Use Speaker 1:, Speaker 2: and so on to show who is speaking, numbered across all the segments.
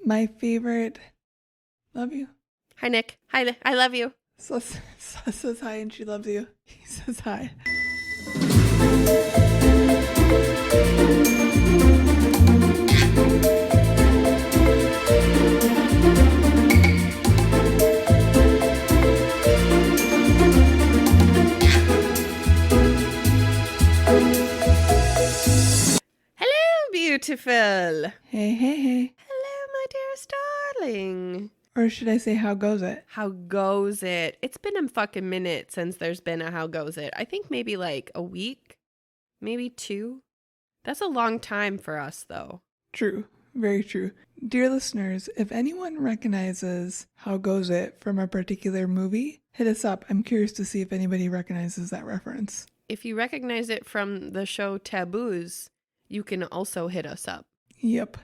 Speaker 1: My favorite. Love you.
Speaker 2: Hi, Nick. Hi, I love you.
Speaker 1: Sus says hi and she loves you. He says hi.
Speaker 2: Hello, beautiful.
Speaker 1: Hey, hey, hey.
Speaker 2: Hello, my dearest darling.
Speaker 1: Or should I say, how goes it?
Speaker 2: How goes it? It's been a fucking minute since there's been a how goes it. I think maybe like a week, maybe 2. That's a long time for us, though.
Speaker 1: True. Very true. Dear listeners, if anyone recognizes How Goes It from a particular movie, hit us up. I'm curious to see if anybody recognizes that reference.
Speaker 2: If you recognize it from the show Tabooze, you can also hit us up.
Speaker 1: Yep.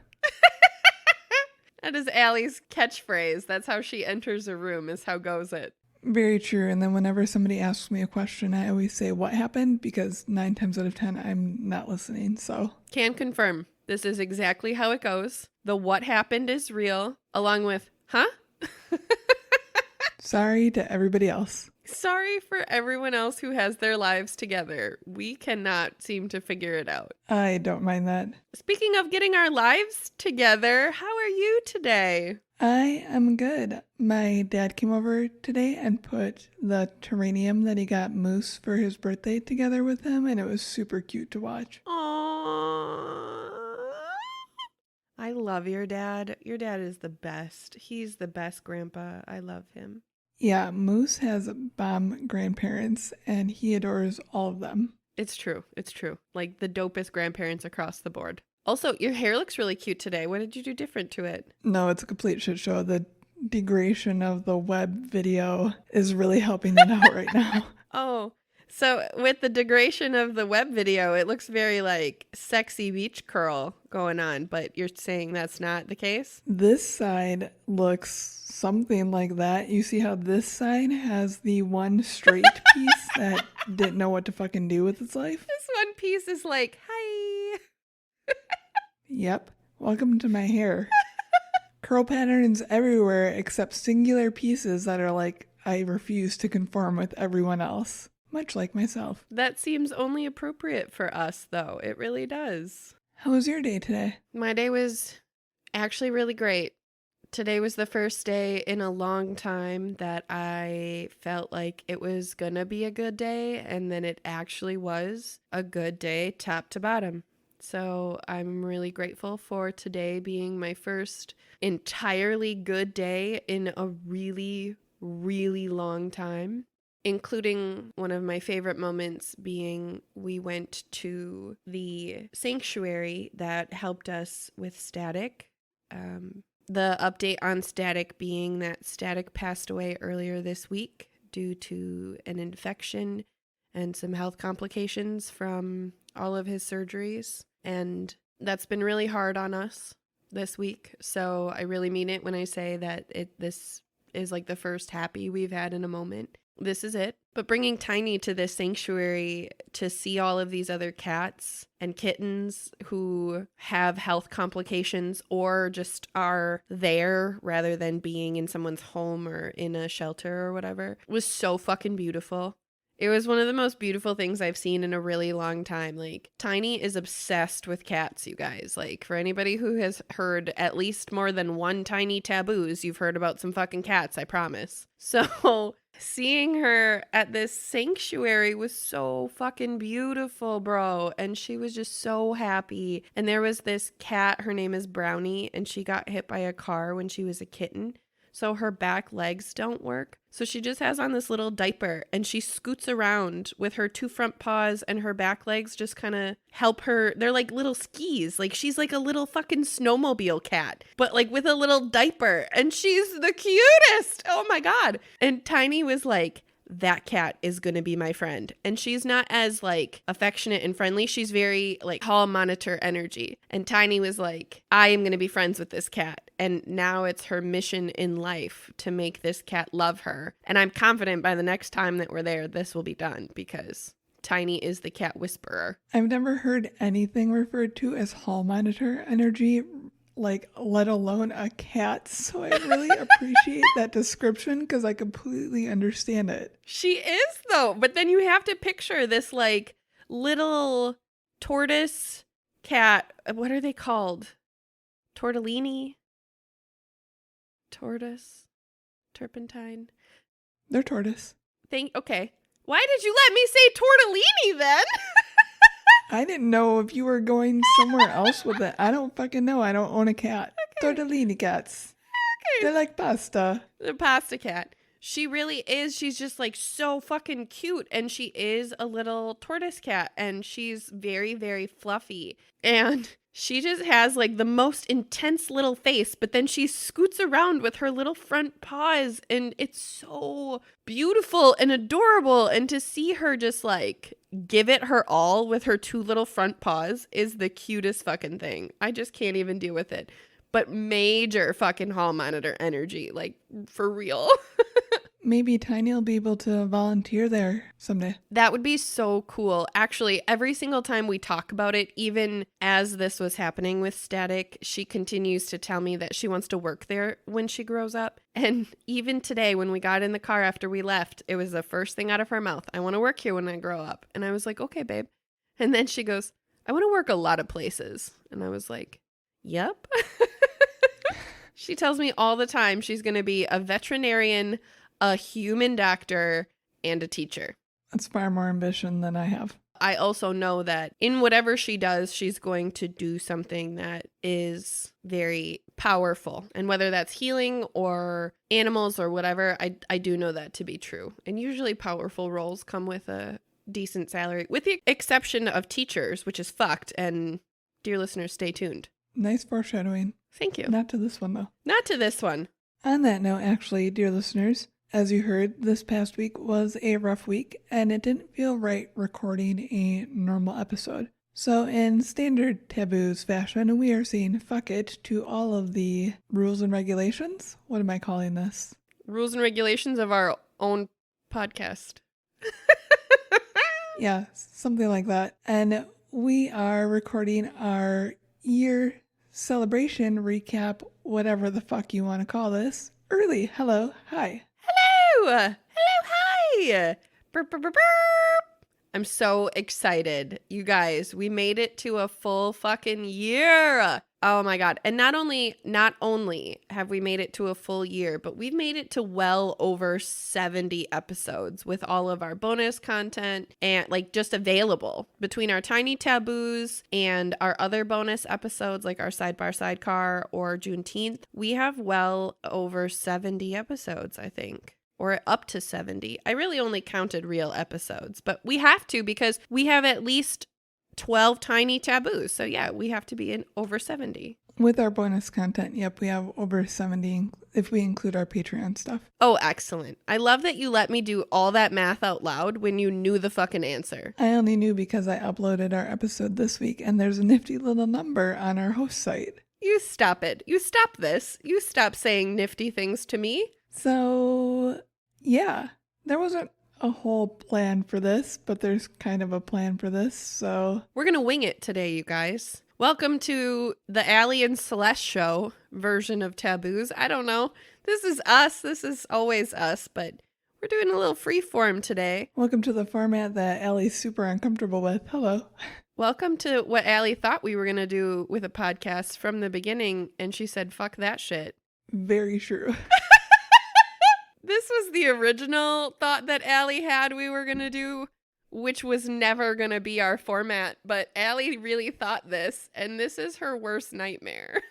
Speaker 2: That is Allie's catchphrase. That's how she enters a room, is how goes it.
Speaker 1: Very true. And then whenever somebody asks me a question, I always say, what happened? Because 9 times out of 10, I'm not listening. So
Speaker 2: Can confirm. This is exactly how it goes. The what happened is real, along with, huh?
Speaker 1: sorry to everybody else.
Speaker 2: Sorry for everyone else who has their lives together. We cannot seem to figure it out.
Speaker 1: I don't mind that.
Speaker 2: Speaking of getting our lives together, how are you today?
Speaker 1: I am good. My dad came over today and put the terrarium that he got Moose for his birthday together with him, and it was super cute to watch.
Speaker 2: Aww. I love your dad. Your dad is the best. He's the best grandpa. I love him.
Speaker 1: Yeah, Moose has bomb grandparents, and he adores all of them.
Speaker 2: It's true. It's true. Like the dopest grandparents across the board. Also, your hair looks really cute today. What did you do different to it?
Speaker 1: No, it's a complete shit show. The degradation of the web video is really helping it out right now.
Speaker 2: Oh, so with the degradation of the web video, it looks very like sexy beach curl going on, but you're saying that's not the case?
Speaker 1: This side looks something like that. You see how this side has the one straight piece that didn't know what to fucking do with its life?
Speaker 2: This one piece is like, hi.
Speaker 1: Yep. Welcome to my hair. Curl patterns everywhere except singular pieces that are like, I refuse to conform with everyone else. Much like myself.
Speaker 2: That seems only appropriate for us, though. It really does.
Speaker 1: How was your day today?
Speaker 2: My day was actually really great. Today was the first day in a long time that I felt like it was gonna be a good day, and then it actually was a good day top to bottom. So I'm really grateful for today being my first entirely good day in a really, really long time, including one of my favorite moments being we went to the sanctuary that helped us with Static. The update on Static being that Static passed away earlier this week due to an infection and some health complications from all of his surgeries. And that's been really hard on us this week. So I really mean it when I say that this is like the first happy we've had in a moment. This is it. But bringing Tiny to this sanctuary to see all of these other cats and kittens who have health complications or just are there rather than being in someone's home or in a shelter or whatever was so fucking beautiful. It was one of the most beautiful things I've seen in a really long time. Like, Tiny is obsessed with cats, you guys. Like, for anybody who has heard at least more than one Tiny Tabooze, you've heard about some fucking cats, I promise. So, seeing her at this sanctuary was so fucking beautiful, bro. And she was just so happy. And there was this cat, her name is Brownie, and she got hit by a car when she was a kitten. So her back legs don't work. So she just has on this little diaper and she scoots around with her 2 front paws and her back legs just kind of help her. They're like little skis. Like she's like a little fucking snowmobile cat, but like with a little diaper, and she's the cutest. Oh my God. And Tiny was like, that cat is going to be my friend. And she's not as like affectionate and friendly. She's very like hall monitor energy. And Tiny was like, I am going to be friends with this cat. And now it's her mission in life to make this cat love her. And I'm confident by the next time that we're there, this will be done because Tiny is the cat whisperer.
Speaker 1: I've never heard anything referred to as hall monitor energy like, let alone a cat. So I really appreciate that description because I completely understand it.
Speaker 2: She is, though. But then you have to picture this, like, little tortoise cat. What are they called? Tortellini? Tortoise? Turpentine?
Speaker 1: They're tortoise.
Speaker 2: Okay. Why did you let me say tortellini then?
Speaker 1: I didn't know if you were going somewhere else with it. I don't fucking know. I don't own a cat. Okay. Tortellini cats. Okay. They're like pasta.
Speaker 2: The pasta cat. She really is. She's just like so fucking cute. And she is a little tortoise cat. And she's very, very fluffy. And she just has like the most intense little face. But then she scoots around with her little front paws. And it's so beautiful and adorable. And to see her just like give it her all with her two little front paws is the cutest fucking thing. I just can't even deal with it. But major fucking hall monitor energy, like for real.
Speaker 1: Maybe Tiny will be able to volunteer there someday.
Speaker 2: That would be so cool. Actually, every single time we talk about it, even as this was happening with Static, she continues to tell me that she wants to work there when she grows up. And even today, when we got in the car after we left, it was the first thing out of her mouth. I want to work here when I grow up. And I was like, okay, babe. And then she goes, I want to work a lot of places. And I was like, yep. She tells me all the time she's going to be a veterinarian, a human doctor, and a teacher.
Speaker 1: That's far more ambition than I have.
Speaker 2: I also know that in whatever she does, she's going to do something that is very powerful. And whether that's healing or animals or whatever, I do know that to be true. And usually powerful roles come with a decent salary, with the exception of teachers, which is fucked. And dear listeners, stay tuned.
Speaker 1: Nice foreshadowing.
Speaker 2: Thank you.
Speaker 1: Not to this one, though.
Speaker 2: Not to this one.
Speaker 1: On that note, actually, dear listeners, as you heard, this past week was a rough week, and it didn't feel right recording a normal episode. So in standard Tabooze fashion, we are saying fuck it to all of the rules and regulations. What am I calling this?
Speaker 2: Rules and regulations of our own podcast.
Speaker 1: Yeah, something like that. And we are recording our year celebration recap, whatever the fuck you want to call this, early. Hello, hi.
Speaker 2: Hello, hi. Burp, burp, burp, burp. I'm so excited. You guys, we made it to a full fucking year. Oh my God. And not only have we made it to a full year, but we've made it to well over 70 episodes with all of our bonus content and like just available between our tiny taboos and our other bonus episodes like our sidebar sidecar or Juneteenth. We have well over 70 episodes, I think. Or up to 70. I really only counted real episodes, but we have to because we have at least 12 tiny taboos. So yeah, we have to be in over 70.
Speaker 1: With our bonus content, yep, we have over 70 if we include our Patreon stuff.
Speaker 2: Oh, excellent. I love that you let me do all that math out loud when you knew the fucking answer.
Speaker 1: I only knew because I uploaded our episode this week and there's a nifty little number on our host site.
Speaker 2: You stop it. You stop this. You stop saying nifty things to me.
Speaker 1: So, yeah, there wasn't a whole plan for this, but there's kind of a plan for this, so...
Speaker 2: We're going to wing it today, you guys. Welcome to the Allie and Celeste show version of Taboos. I don't know. This is us. This is always us, but we're doing a little free form today.
Speaker 1: Welcome to the format that Allie's super uncomfortable with. Hello.
Speaker 2: Welcome to what Allie thought we were going to do with a podcast from the beginning, and she said, fuck that shit.
Speaker 1: Very true.
Speaker 2: This was the original thought that Allie had we were going to do, which was never going to be our format. But Allie really thought this, and this is her worst nightmare.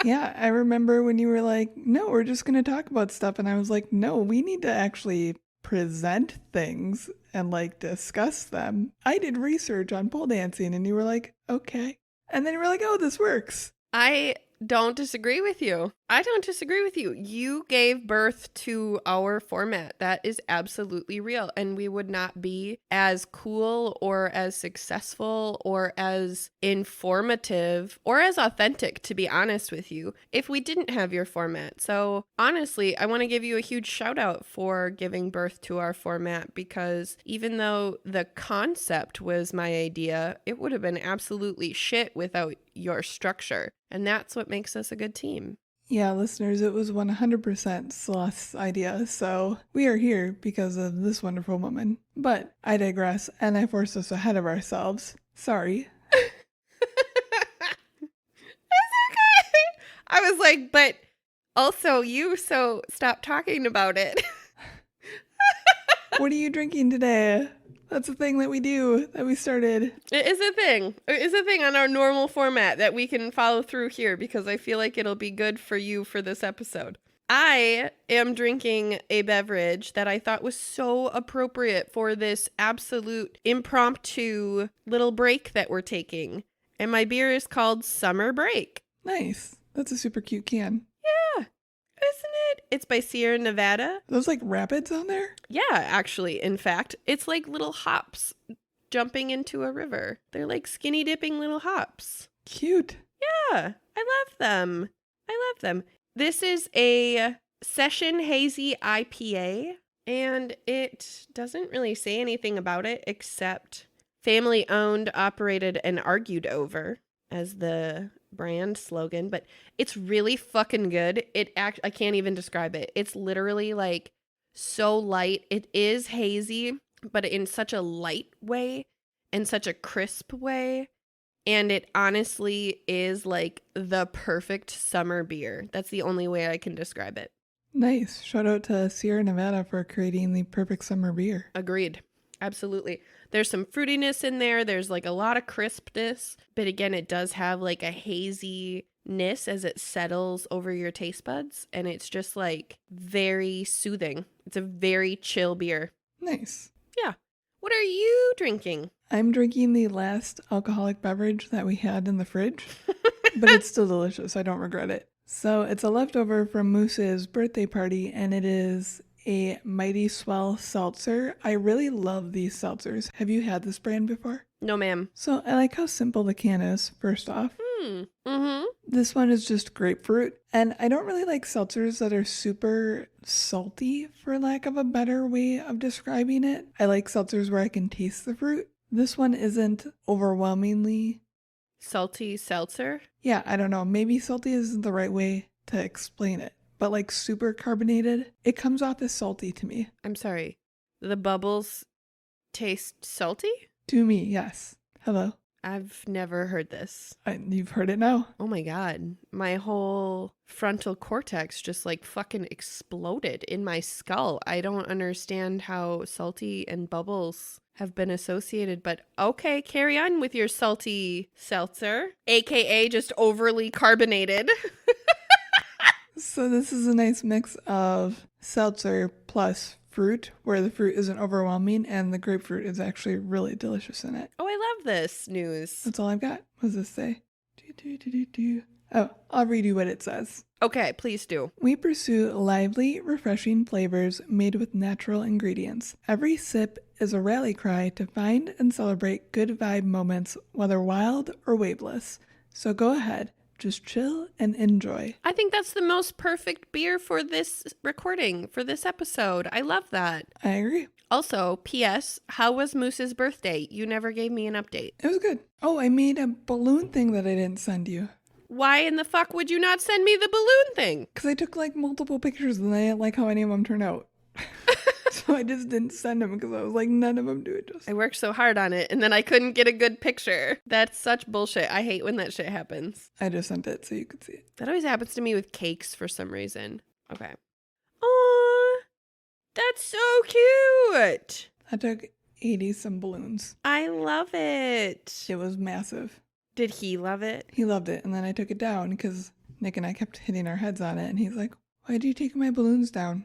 Speaker 1: Yeah, I remember when you were like, no, we're just going to talk about stuff. And I was like, no, we need to actually present things and like discuss them. I did research on pole dancing, and you were like, okay. And then you were like, oh, this works.
Speaker 2: I don't disagree with you. I don't disagree with you. You gave birth to our format. That is absolutely real. And we would not be as cool or as successful or as informative or as authentic, to be honest with you, if we didn't have your format. So honestly, I want to give you a huge shout out for giving birth to our format, because even though the concept was my idea, it would have been absolutely shit without your structure. And that's what makes us a good team.
Speaker 1: Yeah, listeners, it was 100% Celeste's idea, so we are here because of this wonderful woman. But I digress, and I forced us ahead of ourselves. Sorry.
Speaker 2: It's okay. I was like, but also you, so stop talking about it.
Speaker 1: What are you drinking today? That's a thing that we do, that we started.
Speaker 2: It is a thing. It is a thing on our normal format that we can follow through here, because I feel like it'll be good for you for this episode. I am drinking a beverage that I thought was so appropriate for this absolute impromptu little break that we're taking. And my beer is called Summer Break.
Speaker 1: Nice. That's a super cute can.
Speaker 2: Yeah, isn't it? It's by Sierra Nevada.
Speaker 1: Are those like rapids on there?
Speaker 2: Yeah, actually, in fact, it's like little hops jumping into a river. They're like skinny dipping little hops.
Speaker 1: Cute.
Speaker 2: Yeah, I love them. I love them. This is a Session Hazy IPA, and it doesn't really say anything about it except family owned, operated, and argued over as the brand slogan, but it's really fucking good. I can't even describe it. It's literally like so light. It is hazy, but in such a light way and such a crisp way. And it honestly is like the perfect summer beer. That's the only way I can describe it.
Speaker 1: Nice. Shout out to Sierra Nevada for creating the perfect summer beer.
Speaker 2: Agreed. Absolutely. There's some fruitiness in there. There's like a lot of crispness. But again, it does have like a haziness as it settles over your taste buds. And it's just like very soothing. It's a very chill beer.
Speaker 1: Nice.
Speaker 2: Yeah. What are you drinking?
Speaker 1: I'm drinking the last alcoholic beverage that we had in the fridge, but it's still delicious. I don't regret it. So it's a leftover from Moose's birthday party, and it is a Mighty Swell Seltzer. I really love these seltzers. Have you had this brand before?
Speaker 2: No, ma'am.
Speaker 1: So I like how simple the can is, first off.
Speaker 2: Mm-hmm.
Speaker 1: This one is just grapefruit, and I don't really like seltzers that are super salty, for lack of a better way of describing it. I like seltzers where I can taste the fruit. This one isn't overwhelmingly
Speaker 2: Salty seltzer?
Speaker 1: Yeah, I don't know. Maybe salty isn't the right way to explain it, but like super carbonated, it comes off as salty to me.
Speaker 2: I'm sorry. The bubbles taste salty?
Speaker 1: To me, yes. Hello.
Speaker 2: I've never heard this.
Speaker 1: You've heard it now.
Speaker 2: Oh my God. My whole frontal cortex just like fucking exploded in my skull. I don't understand how salty and bubbles have been associated, but okay, carry on with your salty seltzer, aka just overly carbonated.
Speaker 1: So this is a nice mix of seltzer plus fruit, where the fruit isn't overwhelming and the grapefruit is actually really delicious in it.
Speaker 2: Oh, I love this news.
Speaker 1: That's all I've got. What does this say? Oh, I'll read you what it says.
Speaker 2: Okay, please do.
Speaker 1: We pursue lively, refreshing flavors made with natural ingredients. Every sip is a rally cry to find and celebrate good vibe moments, whether wild or waveless. So go ahead, just chill and enjoy.
Speaker 2: I think that's the most perfect beer for this recording, for this episode. I love that.
Speaker 1: I agree.
Speaker 2: Also, P.S., how was Moose's birthday? You never gave me an update.
Speaker 1: It was good. Oh, I made a balloon thing that I didn't send you.
Speaker 2: Why in the fuck would you not send me the balloon thing?
Speaker 1: Because I took like multiple pictures and I didn't like how any of them turned out. So I just didn't send them because I was like, none of them do it justice.
Speaker 2: I worked so hard on it and then I couldn't get a good picture. That's such bullshit. I hate when that shit happens.
Speaker 1: I just sent it so you could see it.
Speaker 2: That always happens to me with cakes for some reason. Okay. Aww. That's so cute.
Speaker 1: I took 80 some balloons.
Speaker 2: I love it.
Speaker 1: It was massive.
Speaker 2: Did he love it?
Speaker 1: He loved it. And then I took it down because Nick and I kept hitting our heads on it. And he's like, why'd you take my balloons down?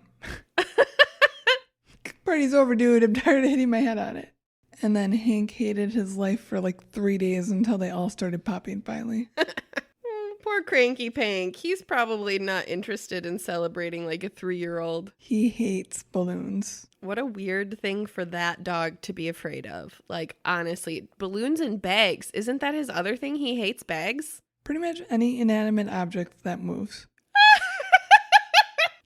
Speaker 1: Party's over, dude. I'm tired of hitting my head on it. And then Hank hated his life for like 3 days until they all started popping finally.
Speaker 2: Poor Poor Cranky Pank. He's probably not interested in celebrating like a 3-year-old.
Speaker 1: He hates balloons.
Speaker 2: What a weird thing for that dog to be afraid of. Like, honestly, balloons and bags. Isn't that his other thing? He hates bags?
Speaker 1: Pretty much any inanimate object that moves.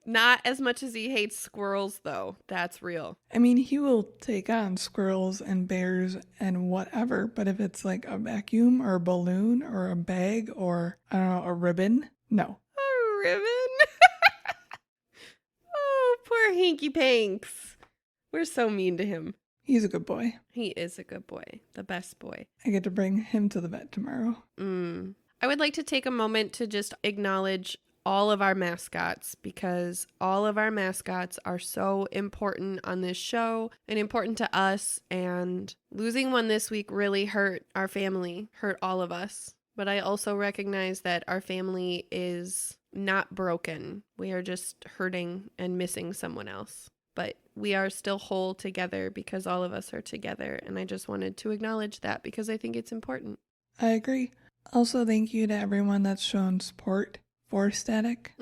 Speaker 2: Not as much as he hates squirrels, though. That's real.
Speaker 1: I mean, he will take on squirrels and bears and whatever, but if it's like a vacuum or a balloon or a bag or, I don't know, a ribbon, no.
Speaker 2: A ribbon? Oh, poor Hanky Panks. We're so mean to him.
Speaker 1: He's a good boy.
Speaker 2: He is a good boy. The best boy.
Speaker 1: I get to bring him to the vet tomorrow.
Speaker 2: I would like to take a moment to just acknowledge all of our mascots, because all of our mascots are so important on this show and important to us, and losing one this week really hurt our family, hurt all of us. But I also recognize that our family is not broken. We are just hurting and missing someone else. But we are still whole together because all of us are together, and I just wanted to acknowledge that because I think it's important.
Speaker 1: I agree. Also, thank you to everyone that's shown support for Static.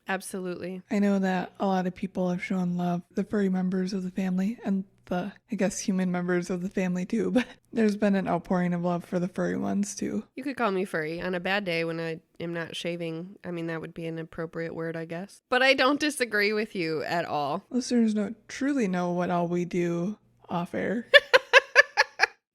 Speaker 2: Absolutely.
Speaker 1: I know that a lot of people have shown love, the furry members of the family and the, I guess, human members of the family too, but there's been an outpouring of love for the furry ones too.
Speaker 2: You could call me furry. On a bad day when I am not shaving, I mean, that would be an appropriate word, I guess. But I don't disagree with you at all.
Speaker 1: Listeners don't truly know what all we do off air.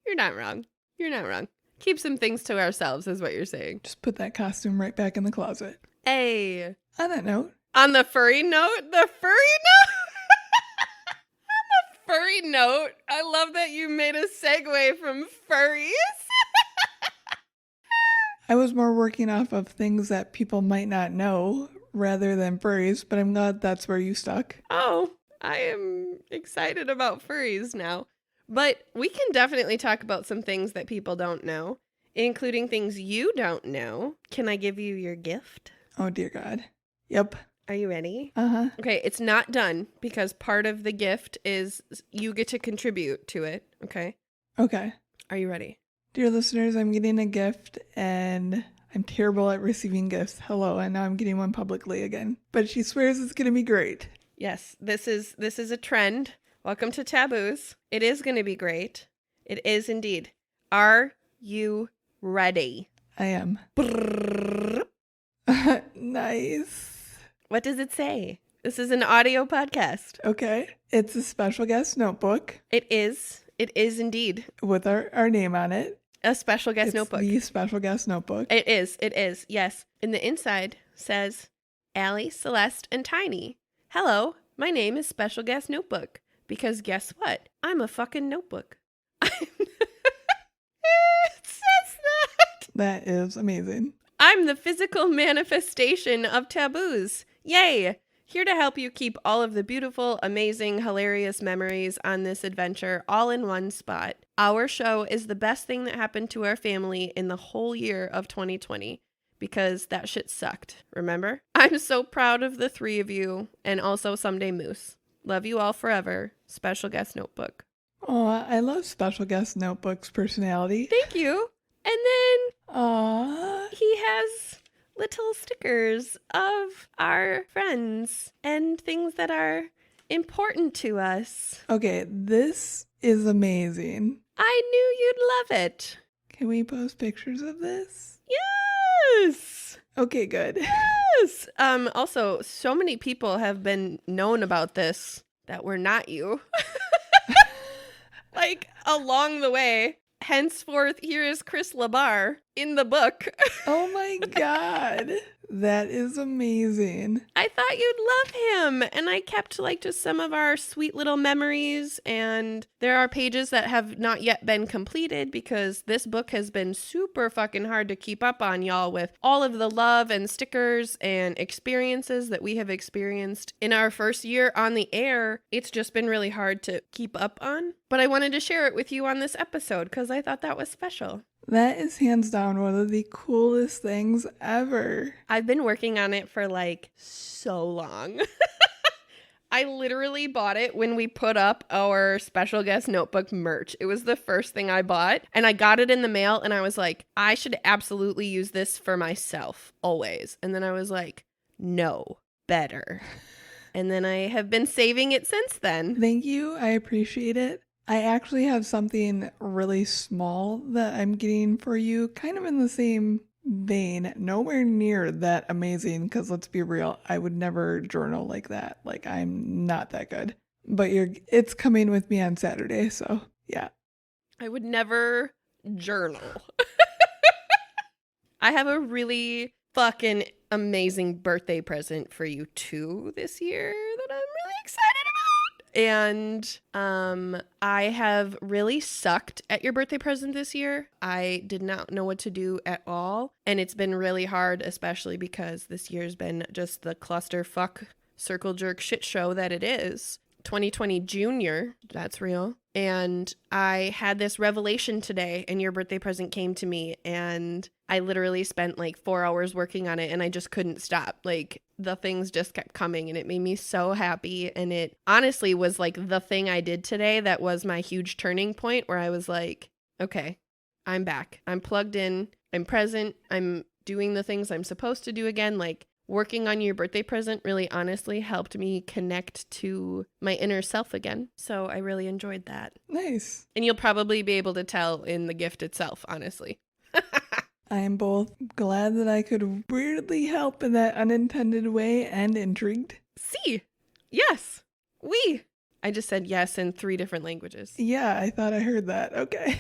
Speaker 2: You're not wrong. You're not wrong. Keep some things to ourselves is what you're saying.
Speaker 1: Just put that costume right back in the closet.
Speaker 2: Hey.
Speaker 1: On that note.
Speaker 2: On the furry note? The furry note? On the furry note, I love that you made a segue from furries.
Speaker 1: I was more working off of things that people might not know rather than furries, but I'm glad that's where you stuck.
Speaker 2: Oh, I am excited about furries now. But we can definitely talk about some things that people don't know, including things you don't know. Can I give you your gift?
Speaker 1: Oh, dear God. Yep.
Speaker 2: Are you ready?
Speaker 1: Uh-huh.
Speaker 2: Okay, it's not done because part of the gift is you get to contribute to it, okay?
Speaker 1: Okay.
Speaker 2: Are you ready?
Speaker 1: Dear listeners, I'm getting a gift and I'm terrible at receiving gifts. Hello, and now I'm getting one publicly again. But she swears it's going to be great.
Speaker 2: Yes, this is a trend. Welcome to Tabooze. It is going to be great. It is indeed. Are you ready?
Speaker 1: I am. Nice.
Speaker 2: What does it say? This is an audio podcast.
Speaker 1: Okay. It's a special guest notebook.
Speaker 2: It is. It is indeed.
Speaker 1: With our name on it.
Speaker 2: A special guest notebook.
Speaker 1: The special guest notebook.
Speaker 2: It is. It is. Yes. And the inside says, Allie, Celeste, and Tiny. Hello, my name is Special Guest Notebook. Because guess what? I'm a fucking notebook. It says that.
Speaker 1: That is amazing.
Speaker 2: I'm the physical manifestation of Tabooze. Yay! Here to help you keep all of the beautiful, amazing, hilarious memories on this adventure all in one spot. Our show is the best thing that happened to our family in the whole year of 2020. Because that shit sucked, remember? I'm so proud of the three of you, and also Someday Moose. Love you all forever. Special Guest Notebook.
Speaker 1: Oh, I love Special Guest Notebook's personality.
Speaker 2: Thank you. And then
Speaker 1: Aww.
Speaker 2: he has little stickers of our friends and things that are important to us.
Speaker 1: Okay, this is amazing.
Speaker 2: I knew you'd love it.
Speaker 1: Can we post pictures of this?
Speaker 2: Yes.
Speaker 1: Okay, good.
Speaker 2: Yes. Also, so many people have been known about this that were not you. Like, along the way. Henceforth, here is Chris Labar in the book.
Speaker 1: Oh my God. That is amazing.
Speaker 2: I thought you'd love him. And I kept like just some of our sweet little memories. And there are pages that have not yet been completed because this book has been super fucking hard to keep up on, y'all, with all of the love and stickers and experiences that we have experienced in our first year on the air. It's just been really hard to keep up on. But I wanted to share it with you on this episode because I thought that was special.
Speaker 1: That is hands down one of the coolest things ever.
Speaker 2: I've been working on it for like so long. I literally bought it when we put up our special guest notebook merch. It was the first thing I bought, and I got it in the mail, and I was like, I should absolutely use this for myself always. And then I was like, no, better. And then I have been saving it since then.
Speaker 1: Thank you. I appreciate it. I actually have something really small that I'm getting for you, kind of in the same vein, nowhere near that amazing, because let's be real, I would never journal like that. Like, I'm not that good. But it's coming with me on Saturday, so yeah.
Speaker 2: I would never journal. I have a really fucking amazing birthday present for you too this year that I'm really excited about. And I have really sucked at your birthday present this year. I did not know what to do at all. And it's been really hard, especially because this year's been just the clusterfuck circle jerk shit show that it is. 2020 Junior, that's real. And I had this revelation today, and your birthday present came to me, and I literally spent like 4 hours working on it, and I just couldn't stop. Like, the things just kept coming, and it made me so happy. And it honestly was like the thing I did today that was my huge turning point, where I was like, okay, I'm back. I'm plugged in. I'm present. I'm doing the things I'm supposed to do again. Like, working on your birthday present really honestly helped me connect to my inner self again. So I really enjoyed that.
Speaker 1: Nice.
Speaker 2: And you'll probably be able to tell in the gift itself, honestly.
Speaker 1: I am both glad that I could weirdly help in that unintended way and intrigued.
Speaker 2: See, yes, we. I just said yes in 3 different languages.
Speaker 1: Yeah, I thought I heard that. Okay.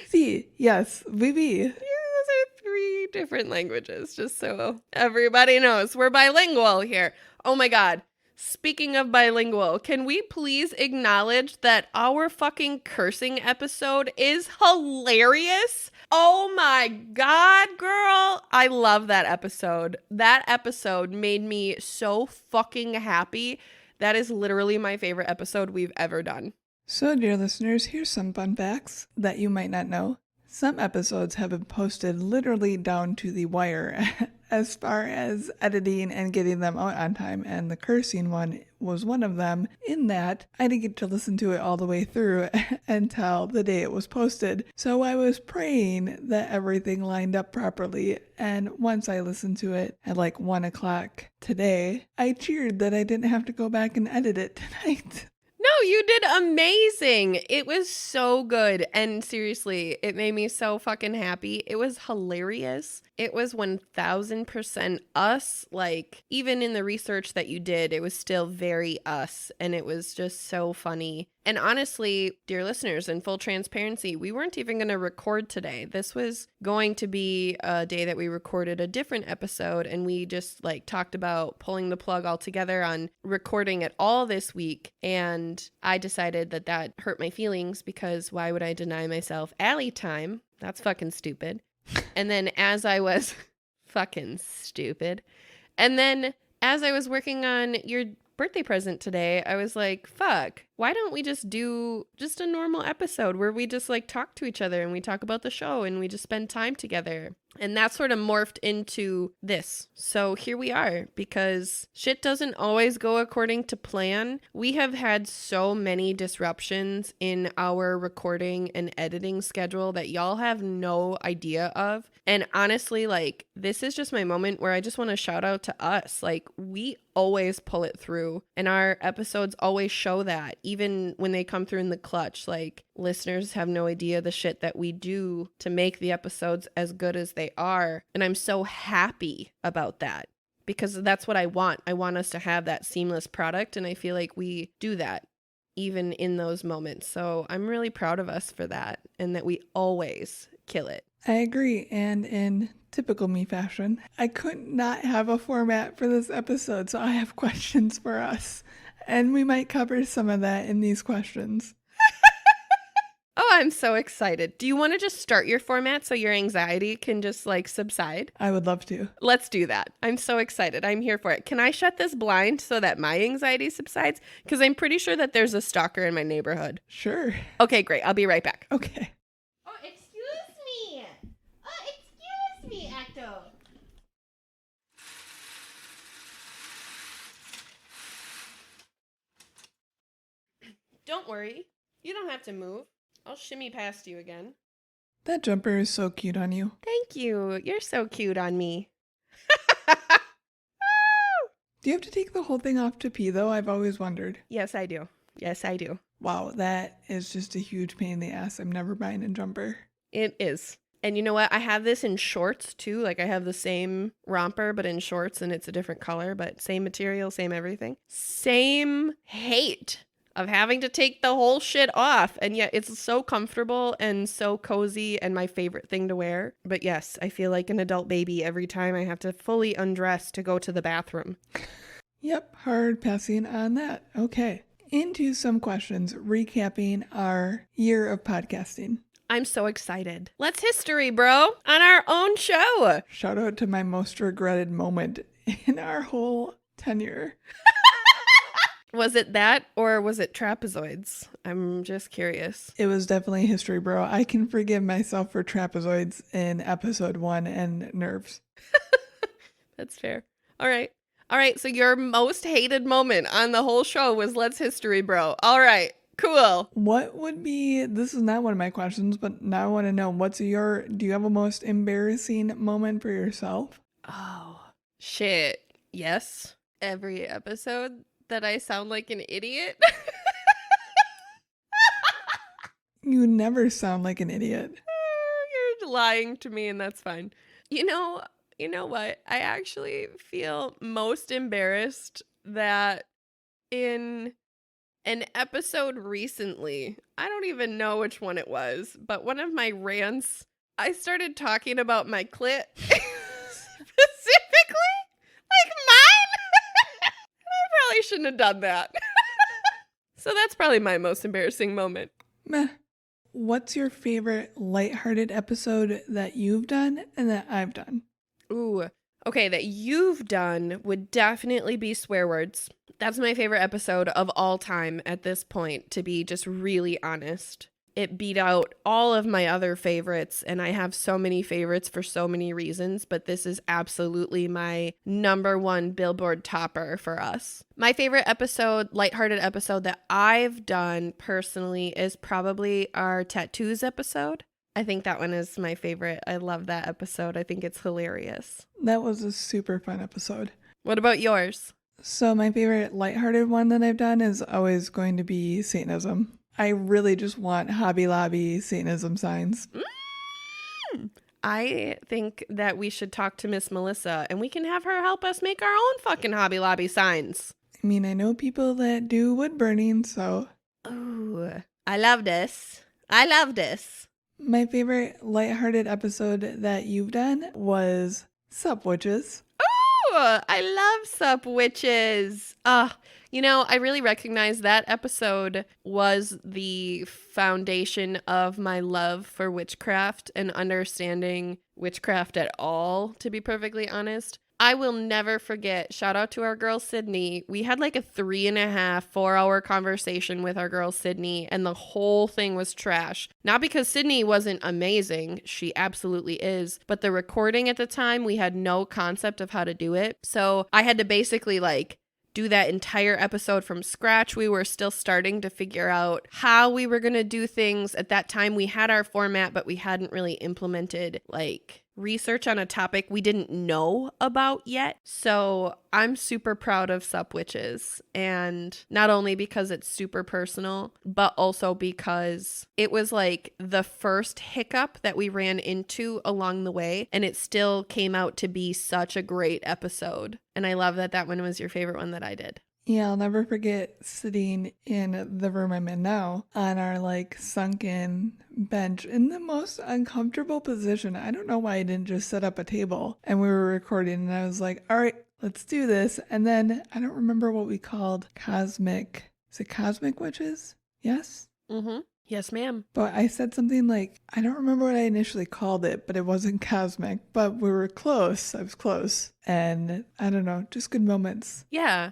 Speaker 1: See, yes, oui.
Speaker 2: Those are 3 different languages, just so everybody knows. We're bilingual here. Oh my God. Speaking of bilingual, can we please acknowledge that our fucking cursing episode is hilarious? Oh my God, girl. I love that episode. That episode made me so fucking happy. That is literally my favorite episode we've ever done.
Speaker 1: So, dear listeners, here's some fun facts that you might not know. Some episodes have been posted literally down to the wire as far as editing and getting them out on time, and the cursing one was one of them, in that I didn't get to listen to it all the way through until the day it was posted. So I was praying that everything lined up properly, and once I listened to it at like 1 o'clock today, I cheered that I didn't have to go back and edit it tonight.
Speaker 2: No, you did amazing. It was so good. And seriously, it made me so fucking happy. It was hilarious. It was 1000% us. Like, even in the research that you did, it was still very us. And it was just so funny. And honestly, dear listeners, in full transparency, we weren't even going to record today. This was going to be a day that we recorded a different episode, and we just like talked about pulling the plug altogether on recording it all this week. And I decided that that hurt my feelings, because why would I deny myself alley time? That's fucking stupid. And then as I was fucking stupid. And then as I was working on your birthday present today, I was like, fuck, why don't we just do just a normal episode where we just like talk to each other and we talk about the show and we just spend time together? And that sort of morphed into this. So here we are, because shit doesn't always go according to plan. We have had so many disruptions in our recording and editing schedule that y'all have no idea of. And honestly, like, this is just my moment where I just want to shout out to us. Like, we always pull it through, and our episodes always show that, even when they come through in the clutch. Like, listeners have no idea the shit that we do to make the episodes as good as they are. And I'm so happy about that, because that's what I want. I want us to have that seamless product, and I feel like we do that even in those moments. So I'm really proud of us for that, and that we always kill it.
Speaker 1: I agree, and in typical me fashion, I could not have a format for this episode, so I have questions for us, and we might cover some of that in these questions.
Speaker 2: Oh, I'm so excited. Do you want to just start your format so your anxiety can just like subside?
Speaker 1: I would love to.
Speaker 2: Let's do that. I'm so excited. I'm here for it. Can I shut this blind so that my anxiety subsides? Because I'm pretty sure that there's a stalker in my neighborhood.
Speaker 1: Sure.
Speaker 2: Okay, great. I'll be right back.
Speaker 1: Okay.
Speaker 2: Oh, excuse me, Acto. don't worry. You don't have to move. I'll shimmy past you again.
Speaker 1: That jumper is so cute on you.
Speaker 2: Thank you. You're so cute on me.
Speaker 1: Do you have to take the whole thing off to pee, though? I've always wondered.
Speaker 2: Yes, I do. Yes, I do.
Speaker 1: Wow, that is just a huge pain in the ass. I'm never buying a jumper.
Speaker 2: It is. And you know what? I have this in shorts, too. Like, I have the same romper, but in shorts, and it's a different color, but same material, same everything. Same hate of having to take the whole shit off. And yet it's so comfortable and so cozy and my favorite thing to wear. But yes, I feel like an adult baby every time I have to fully undress to go to the bathroom.
Speaker 1: Yep, hard passing on that. Okay, into some questions, recapping our year of podcasting.
Speaker 2: I'm so excited. Let's history, bro, on our own show.
Speaker 1: Shout out to my most regretted moment in our whole tenure.
Speaker 2: Was it that or was it trapezoids? I'm just curious.
Speaker 1: It was definitely history, bro. I can forgive myself for trapezoids in episode 1 and nerves.
Speaker 2: That's fair. All right. So your most hated moment on the whole show was Let's History, bro. All right. Cool.
Speaker 1: What would be, this is not one of my questions, but now I want to know, do you have a most embarrassing moment for yourself?
Speaker 2: Oh, shit. Yes. Every episode that I sound like an idiot.
Speaker 1: You never sound like an idiot.
Speaker 2: You're lying to me and that's fine. You know what? I actually feel most embarrassed that in an episode recently, I don't even know which one it was, but one of my rants, I started talking about my clit. Specifically, like mine. I probably shouldn't have done that. So that's probably my most embarrassing moment.
Speaker 1: Meh. What's your favorite lighthearted episode that you've done and that I've done?
Speaker 2: Ooh, okay, that you've done would definitely be swear words. That's my favorite episode of all time at this point, to be just really honest. It beat out all of my other favorites, and I have so many favorites for so many reasons, but this is absolutely my number one Billboard topper for us. My favorite episode, lighthearted episode that I've done personally is probably our tattoos episode. I think that one is my favorite. I love that episode. I think it's hilarious.
Speaker 1: That was a super fun episode.
Speaker 2: What about yours?
Speaker 1: So my favorite lighthearted one that I've done is always going to be Satanism. I really just want Hobby Lobby Satanism signs.
Speaker 2: I think that we should talk to Miss Melissa and we can have her help us make our own fucking Hobby Lobby signs.
Speaker 1: I mean, I know people that do wood burning, so.
Speaker 2: Ooh, I love this.
Speaker 1: My favorite lighthearted episode that you've done was Sup Witches.
Speaker 2: Ooh, I love Sup Witches. I really recognize that episode was the foundation of my love for witchcraft and understanding witchcraft at all, to be perfectly honest. I will never forget, shout out to our girl Sydney. We had like a 3.5, 4-hour conversation with our girl Sydney, and the whole thing was trash. Not because Sydney wasn't amazing, she absolutely is, but the recording at the time, we had no concept of how to do it. So I had to basically do that entire episode from scratch. We were still starting to figure out how we were going to do things. At that time, we had our format, but we hadn't really implemented research on a topic we didn't know about yet. So I'm super proud of Sup Witches, and not only because it's super personal, but also because it was the first hiccup that we ran into along the way, and it still came out to be such a great episode. And I love that that one was your favorite one that I did.
Speaker 1: Yeah, I'll never forget sitting in the room I'm in now on our sunken bench in the most uncomfortable position. I don't know why I didn't just set up a table and we were recording, and I was like, all right, let's do this. And then I don't remember what we called cosmic witches? Yes?
Speaker 2: Mm-hmm. Yes, ma'am.
Speaker 1: But I said something I don't remember what I initially called it, but it wasn't cosmic, but we were close. I was close. And I don't know, just good moments.
Speaker 2: Yeah.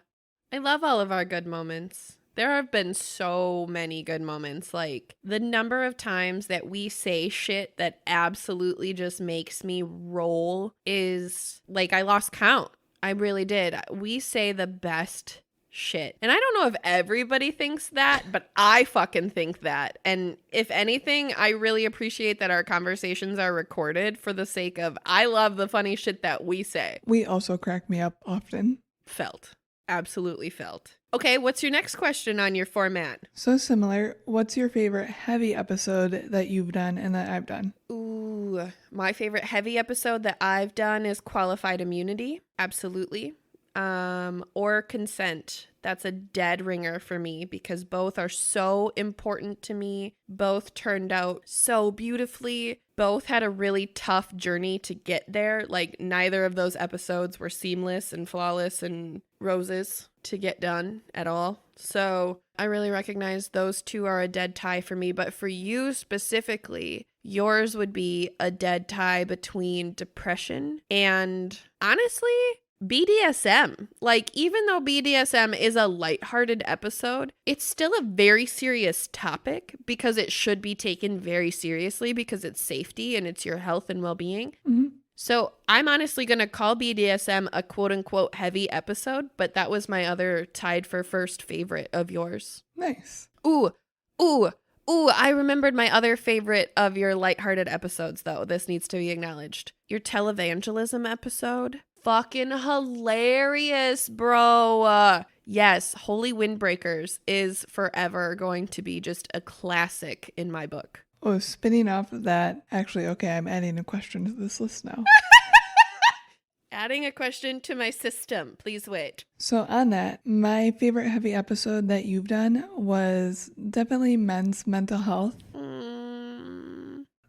Speaker 2: I love all of our good moments. There have been so many good moments. The number of times that we say shit that absolutely just makes me roll is I lost count. I really did. We say the best shit. And I don't know if everybody thinks that, but I fucking think that. And if anything, I really appreciate that our conversations are recorded for the sake of I love the funny shit that we say.
Speaker 1: We also crack me up often.
Speaker 2: Felt. Absolutely felt. Okay, what's your next question on your format?
Speaker 1: So similar. What's your favorite heavy episode that you've done and that I've done?
Speaker 2: Ooh, my favorite heavy episode that I've done is Qualified Immunity. Absolutely. Or Consent. That's a dead ringer for me because both are so important to me. Both turned out so beautifully. Both had a really tough journey to get there. Like neither of those episodes were seamless and flawless and roses to get done at all. So I really recognize those two are a dead tie for me. But for you specifically, yours would be a dead tie between depression and honestly, BDSM. Like, even though BDSM is a lighthearted episode, it's still a very serious topic because it should be taken very seriously because it's safety and it's your health and well-being.
Speaker 1: Mm-hmm.
Speaker 2: So I'm honestly going to call BDSM a quote-unquote heavy episode, but that was my other tied for first favorite of yours.
Speaker 1: Nice.
Speaker 2: Ooh, I remembered my other favorite of your lighthearted episodes, though. This needs to be acknowledged. Your televangelism episode. Fucking hilarious, bro. Yes, Holy Windbreakers is forever going to be just a classic in my book.
Speaker 1: Oh, spinning off of that, actually, okay, I'm adding a question to this list now.
Speaker 2: Adding a question to my system. Please wait.
Speaker 1: So on that, my favorite heavy episode that you've done was definitely men's mental health.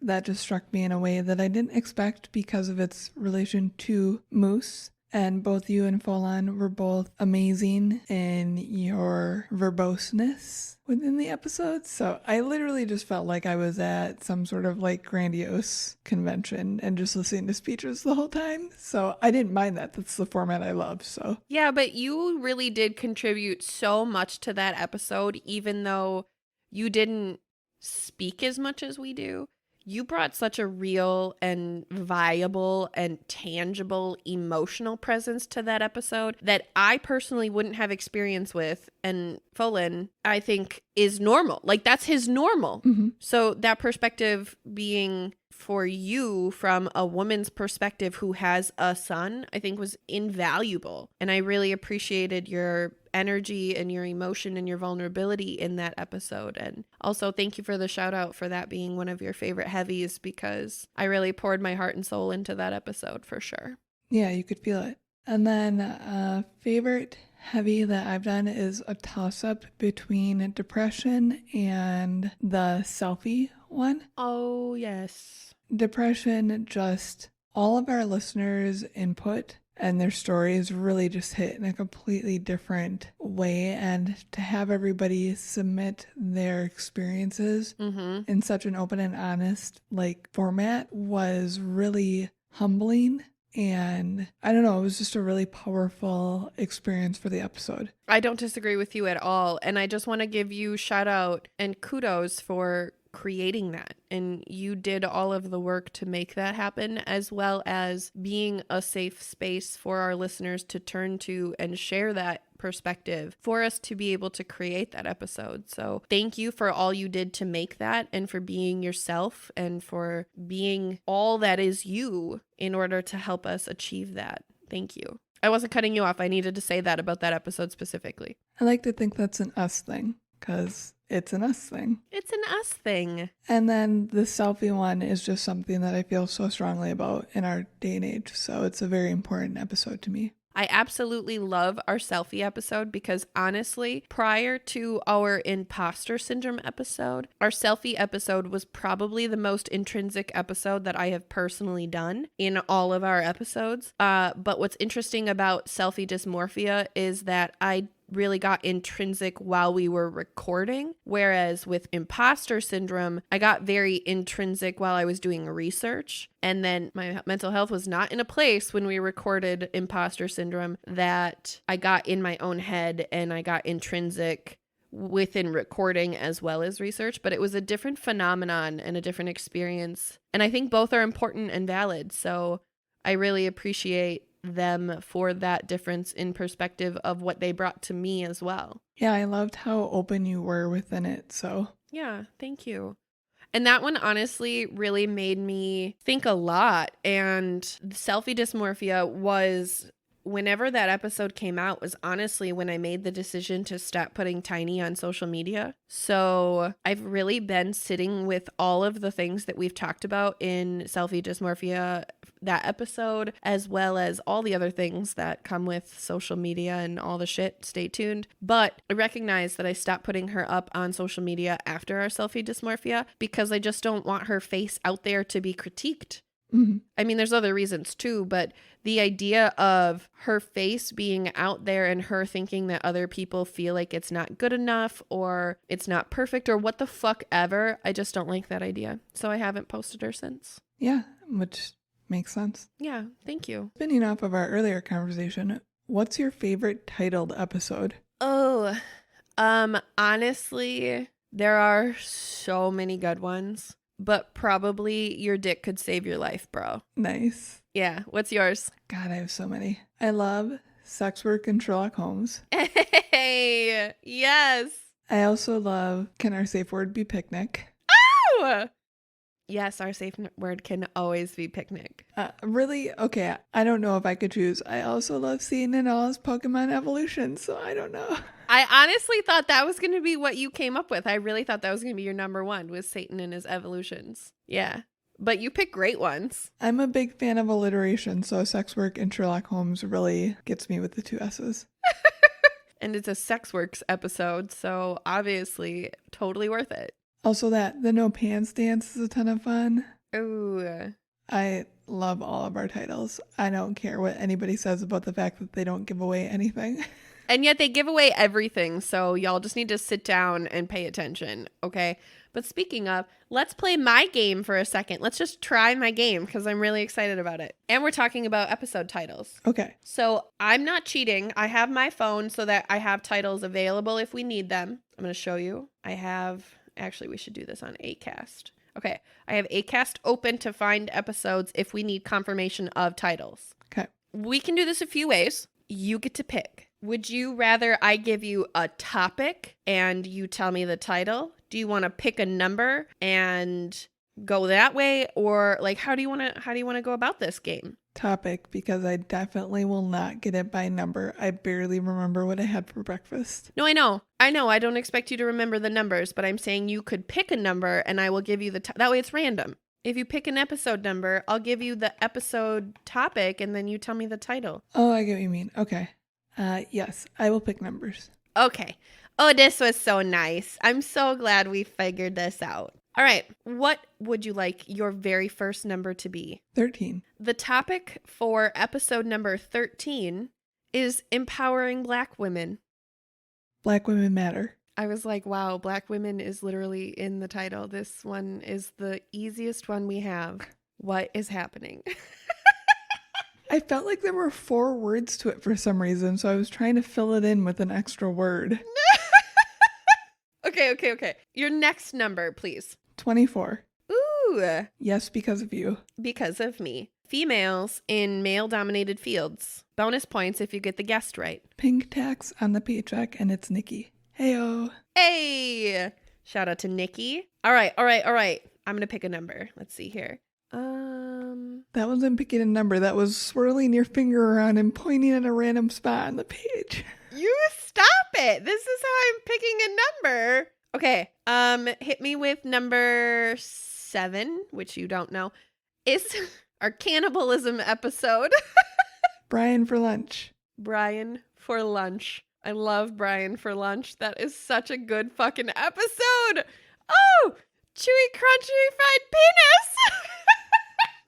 Speaker 1: That just struck me in a way that I didn't expect because of its relation to Moose. And both you and Folon were both amazing in your verboseness within the episode. So I literally just felt like I was at some sort of like grandiose convention and just listening to speeches the whole time. So I didn't mind that. That's the format I love. So
Speaker 2: yeah, but you really did contribute so much to that episode, even though you didn't speak as much as we do. You brought such a real and viable and tangible emotional presence to that episode that I personally wouldn't have experience with. And Folon, I think, is normal. Like, that's his normal.
Speaker 1: Mm-hmm.
Speaker 2: So that perspective being for you from a woman's perspective who has a son, I think was invaluable. And I really appreciated your energy and your emotion and your vulnerability in that episode. And also thank you for the shout out for that being one of your favorite heavies because I really poured my heart and soul into that episode for sure.
Speaker 1: Yeah, you could feel it. And then favorite heavy that I've done is a toss-up between depression and the selfie one.
Speaker 2: Oh, yes.
Speaker 1: Depression, just all of our listeners' input and their stories really just hit in a completely different way. And to have everybody submit their experiences in such an open and honest format was really humbling. And I don't know, it was just a really powerful experience for the episode.
Speaker 2: I don't disagree with you at all. And I just want to give you shout out and kudos for creating that. And you did all of the work to make that happen, as well as being a safe space for our listeners to turn to and share that perspective for us to be able to create that episode. So thank you for all you did to make that and for being yourself and for being all that is you in order to help us achieve that. Thank you. I wasn't cutting you off. I needed to say that about that episode specifically.
Speaker 1: I like to think that's an us thing because it's an us thing.
Speaker 2: It's an us thing.
Speaker 1: And then the selfie one is just something that I feel so strongly about in our day and age. So it's a very important episode to me.
Speaker 2: I absolutely love our selfie episode because honestly, prior to our imposter syndrome episode, our selfie episode was probably the most intrinsic episode that I have personally done in all of our episodes. But what's interesting about selfie dysmorphia is that I really got intrinsic while we were recording, whereas with imposter syndrome, I got very intrinsic while I was doing research. And then my mental health was not in a place when we recorded imposter syndrome that I got in my own head and I got intrinsic within recording as well as research, but it was a different phenomenon and a different experience. And I think both are important and valid. So I really appreciate them for that difference in perspective of what they brought to me as well.
Speaker 1: Yeah, I loved how open you were within it. So,
Speaker 2: yeah, thank you. And that one honestly really made me think a lot. And selfie dysmorphia was, whenever that episode came out, was honestly when I made the decision to stop putting Tiny on social media. So I've really been sitting with all of the things that we've talked about in selfie dysmorphia, that episode, as well as all the other things that come with social media and all the shit. Stay tuned. But I recognize that I stopped putting her up on social media after our selfie dysmorphia because I just don't want her face out there to be critiqued.
Speaker 1: mm-hmm.
Speaker 2: I mean, there's other reasons too, but the idea of her face being out there and her thinking that other people feel like it's not good enough or it's not perfect or what the fuck ever, I just don't like that idea. So I haven't posted her since.
Speaker 1: Yeah, which makes sense.
Speaker 2: Yeah, thank you.
Speaker 1: Spinning off of our earlier conversation, what's your favorite titled episode?
Speaker 2: Oh, honestly, there are so many good ones, but probably Your Dick Could Save Your Life, bro.
Speaker 1: Nice.
Speaker 2: Yeah, what's yours?
Speaker 1: God, I have so many. I love Sex Work and Sherlock Holmes.
Speaker 2: Hey, yes.
Speaker 1: I also love Can Our Safe Word Be Picnic?
Speaker 2: Oh! Yes, our safe word can always be picnic.
Speaker 1: Really? Okay, I don't know if I could choose. I also love Satan and all his Pokemon evolutions, so I don't know.
Speaker 2: I honestly thought that was going to be what you came up with. I really thought that was going to be your number one, was Satan and his evolutions. Yeah. But you pick great ones.
Speaker 1: I'm a big fan of alliteration, so Sex Work and Sherlock Holmes really gets me with the two S's.
Speaker 2: And it's a Sex Works episode, so obviously totally worth it.
Speaker 1: Also the No Pants dance is a ton of fun.
Speaker 2: Ooh.
Speaker 1: I love all of our titles. I don't care what anybody says about the fact that they don't give away anything.
Speaker 2: And yet they give away everything, so y'all just need to sit down and pay attention, okay? But speaking of, let's play my game for a second. Let's just try my game because I'm really excited about it. And we're talking about episode titles.
Speaker 1: Okay.
Speaker 2: So I'm not cheating. I have my phone so that I have titles available if we need them. I'm going to show you. Actually, we should do this on Acast. Okay. I have Acast open to find episodes if we need confirmation of titles.
Speaker 1: Okay.
Speaker 2: We can do this a few ways. You get to pick. Would you rather I give you a topic and you tell me the title? Do you want to pick a number and go that way, or like how do you want to go about this game?
Speaker 1: Topic, because I definitely will not get it by number. I barely remember what I had for breakfast.
Speaker 2: No, I know. I don't expect you to remember the numbers, but I'm saying you could pick a number and I will give you that way it's random. If you pick an episode number, I'll give you the episode topic and then you tell me the title.
Speaker 1: Oh, I get what you mean. Okay. Yes, I will pick numbers.
Speaker 2: Okay. Oh, this was so nice. I'm so glad we figured this out. All right. What would you like your very first number to be?
Speaker 1: 13.
Speaker 2: The topic for episode number 13 is empowering Black women.
Speaker 1: Black women matter.
Speaker 2: I was like, wow, Black women is literally in the title. This one is the easiest one we have. What is happening?
Speaker 1: I felt like there were 4 words to it for some reason, so I was trying to fill it in with an extra word.
Speaker 2: Okay. Your next number, please.
Speaker 1: 24.
Speaker 2: Ooh.
Speaker 1: Yes, because of you.
Speaker 2: Because of me. Females in male-dominated fields. Bonus points if you get the guest right.
Speaker 1: Pink tax on the paycheck, and it's Nikki. Heyo.
Speaker 2: Hey! Shout out to Nikki. All right. I'm going to pick a number. Let's see here.
Speaker 1: That wasn't picking a number. That was swirling your finger around and pointing at a random spot on the page.
Speaker 2: You stop it. This is how I'm picking a number. Okay. Hit me with number 7, which you don't know. Is our cannibalism episode.
Speaker 1: Brian for lunch.
Speaker 2: Brian for lunch. I love Brian for lunch. That is such a good fucking episode. Oh, chewy, crunchy fried penis.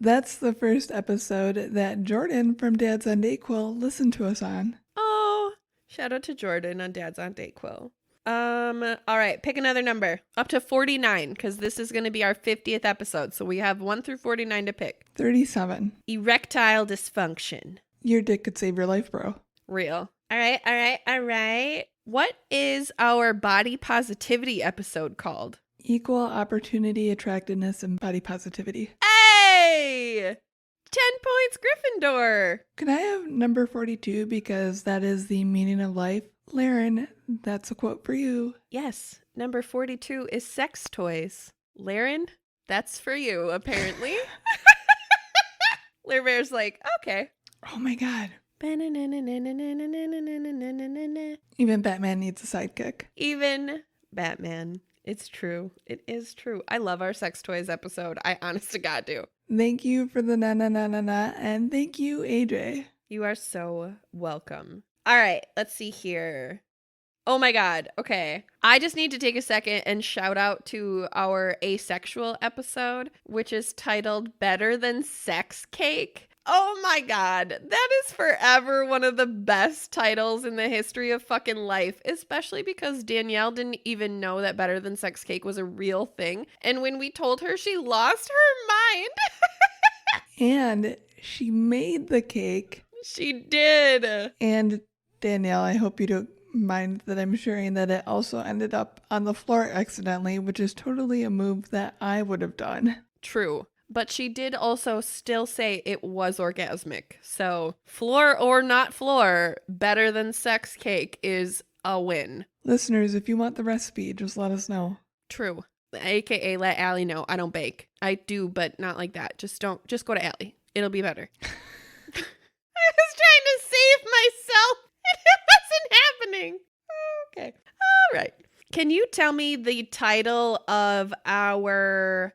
Speaker 1: That's the first episode that Jordan from Dad's on Dayquil listened to us on.
Speaker 2: Oh, shout out to Jordan on Dad's on Dayquil. All right, pick another number. Up to 49, because this is going to be our 50th episode. So we have 1 through 49 to pick.
Speaker 1: 37.
Speaker 2: Erectile dysfunction.
Speaker 1: Your dick could save your life, bro.
Speaker 2: Real. All right. What is our body positivity episode called?
Speaker 1: Equal opportunity, attractiveness, and body positivity.
Speaker 2: Hey! 10 points, Gryffindor.
Speaker 1: Can I have number 42 because that is the meaning of life? Laren, that's a quote for you.
Speaker 2: Yes, number 42 is sex toys. Laren, that's for you, apparently. Lairbear's like, okay.
Speaker 1: Oh my god. Even Batman needs a sidekick.
Speaker 2: Even Batman. It's true. It is true. I love our sex toys episode. I honest to God do.
Speaker 1: Thank you for the na, and thank you, AJ.
Speaker 2: You are so welcome. All right, let's see here. Oh my God. Okay. I just need to take a second and shout out to our asexual episode, which is titled Better Than Sex Cake. Oh my God. That is forever one of the best titles in the history of fucking life, especially because Danielle didn't even know that Better Than Sex Cake was a real thing. And when we told her, she lost her mind.
Speaker 1: And she made the cake.
Speaker 2: She did.
Speaker 1: And Danielle, I hope you don't mind that I'm sharing that it also ended up on the floor accidentally, which is totally a move that I would have done.
Speaker 2: True. But she did also still say it was orgasmic. So floor or not floor, Better Than Sex Cake is a win.
Speaker 1: Listeners, if you want the recipe, just let us know.
Speaker 2: True. AKA let Allie know I don't bake. I do, but not like that. Just go to Allie. It'll be better. I was trying to save myself and it wasn't happening. Okay. All right. Can you tell me the title of our...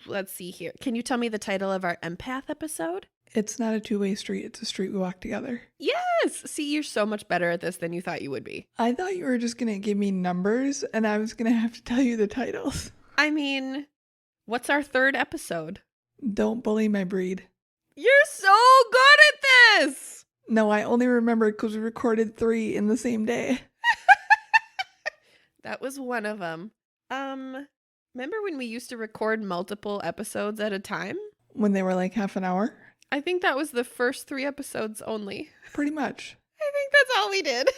Speaker 2: Let's see here. Can you tell me the title of our empath episode?
Speaker 1: It's not a two-way street. It's a street we walk together.
Speaker 2: Yes. See, you're so much better at this than you thought you would be.
Speaker 1: I thought you were just going to give me numbers and I was going to have to tell you the titles.
Speaker 2: I mean, what's our third episode?
Speaker 1: Don't bully my breed.
Speaker 2: You're so good at this.
Speaker 1: No, I only remember because we recorded 3 in the same day.
Speaker 2: That was one of them. Remember when we used to record multiple episodes at a time?
Speaker 1: When they were like half an hour?
Speaker 2: I think that was the first 3 episodes only.
Speaker 1: Pretty much.
Speaker 2: I think that's all we did.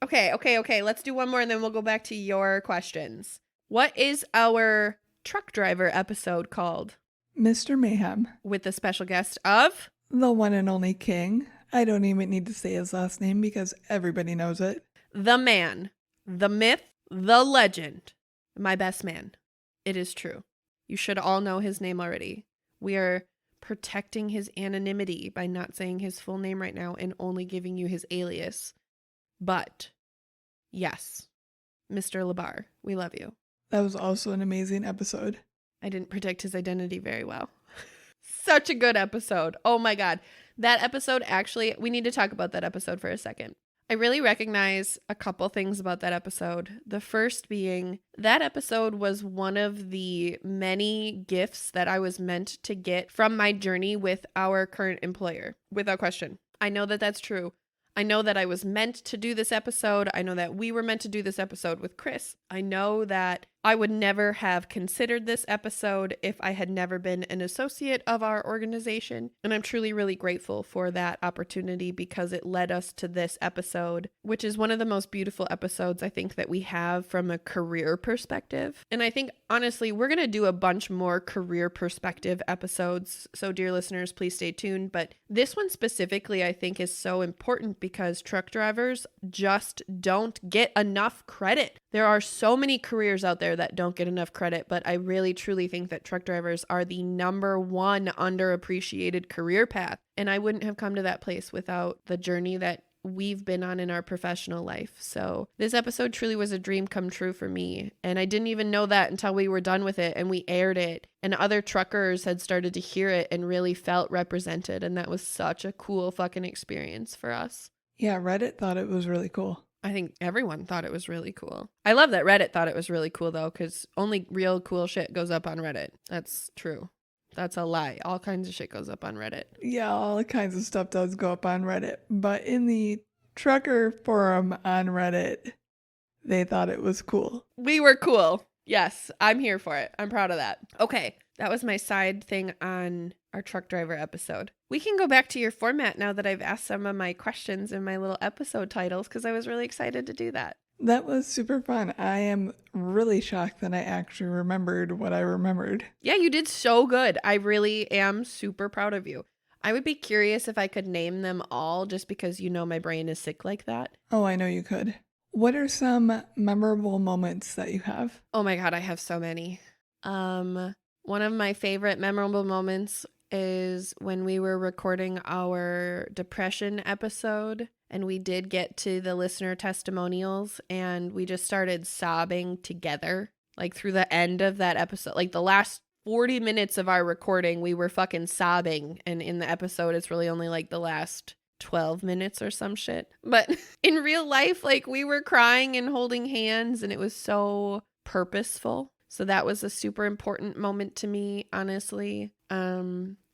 Speaker 2: Okay. Let's do one more and then we'll go back to your questions. What is our truck driver episode called?
Speaker 1: Mr. Mayhem.
Speaker 2: With the special guest of?
Speaker 1: The one and only King. I don't even need to say his last name because everybody knows it.
Speaker 2: The man, the myth, the legend. My best man. It is true. You should all know his name already. We are protecting his anonymity by not saying his full name right now and only giving you his alias. But, yes, Mr. Labar, we love you.
Speaker 1: That was also an amazing episode.
Speaker 2: I didn't protect his identity very well. Such a good episode. Oh my God. That episode actually, we need to talk about that episode for a second. I really recognize a couple things about that episode. The first being that episode was one of the many gifts that I was meant to get from my journey with our current employer, without question. I know that that's true. I know that I was meant to do this episode. I know that we were meant to do this episode with Chris. I know that I would never have considered this episode if I had never been an associate of our organization. And I'm truly really grateful for that opportunity because it led us to this episode, which is one of the most beautiful episodes I think that we have from a career perspective. And I think honestly, we're going to do a bunch more career perspective episodes. So dear listeners, please stay tuned. But this one specifically, I think is so important because truck drivers just don't get enough credit. There are so many careers out there that don't get enough credit, but I really truly think that truck drivers are the number one underappreciated career path. And I wouldn't have come to that place without the journey that we've been on in our professional life. So this episode truly was a dream come true for me. And I didn't even know that until we were done with it and we aired it and other truckers had started to hear it and really felt represented. And that was such a cool fucking experience for us.
Speaker 1: Yeah, Reddit thought it was really cool.
Speaker 2: I think everyone thought it was really cool. I love that Reddit thought it was really cool though, because only real cool shit goes up on Reddit. That's true. That's a lie. All kinds of shit goes up on Reddit.
Speaker 1: Yeah, all kinds of stuff does go up on Reddit. But in the trucker forum on Reddit, they thought it was cool.
Speaker 2: We were cool. Yes, I'm here for it. I'm proud of that. Okay, that was my side thing on our truck driver episode. We can go back to your format now that I've asked some of my questions in my little episode titles because I was really excited to do that.
Speaker 1: That was super fun. I am really shocked that I actually remembered what I remembered.
Speaker 2: Yeah, you did so good. I really am super proud of you. I would be curious if I could name them all just because my brain is sick like that.
Speaker 1: Oh, I know you could. What are some memorable moments that you have?
Speaker 2: Oh my God, I have so many. One of my favorite memorable moments is when we were recording our depression episode and we did get to the listener testimonials and we just started sobbing together. Like through the end of that episode, like the last 40 minutes of our recording, we were fucking sobbing. And in the episode, it's really only like the last 12 minutes or some shit. But in real life, like we were crying and holding hands and it was so purposeful. So that was a super important moment to me, honestly.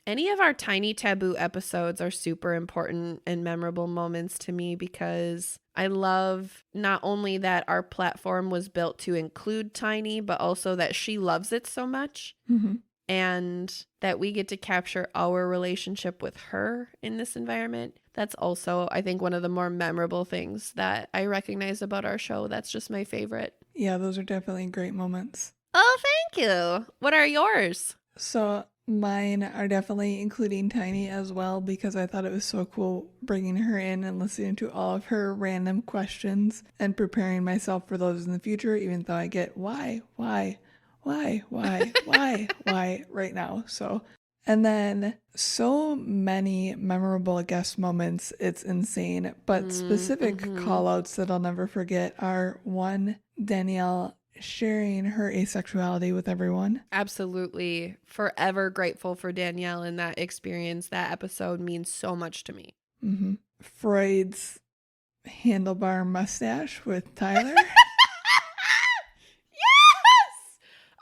Speaker 2: Any of our Tiny Taboo episodes are super important and memorable moments to me because I love not only that our platform was built to include Tiny, but also that she loves it so much.
Speaker 1: Mm-hmm.
Speaker 2: And that we get to capture our relationship with her in this environment. That's also, I think, one of the more memorable things that I recognize about our show. That's just my favorite.
Speaker 1: Yeah, those are definitely great moments.
Speaker 2: Oh, thank you. What are yours?
Speaker 1: So mine are definitely including Tiny as well because I thought it was so cool bringing her in and listening to all of her random questions and preparing myself for those in the future, even though I get why right now. So, and then so many memorable guest moments, it's insane. But specific call outs that I'll never forget are one, Danielle sharing her asexuality with everyone.
Speaker 2: Absolutely. Forever grateful for Danielle and that experience. That episode means so much to me.
Speaker 1: Mm-hmm. Freud's handlebar mustache with Tyler.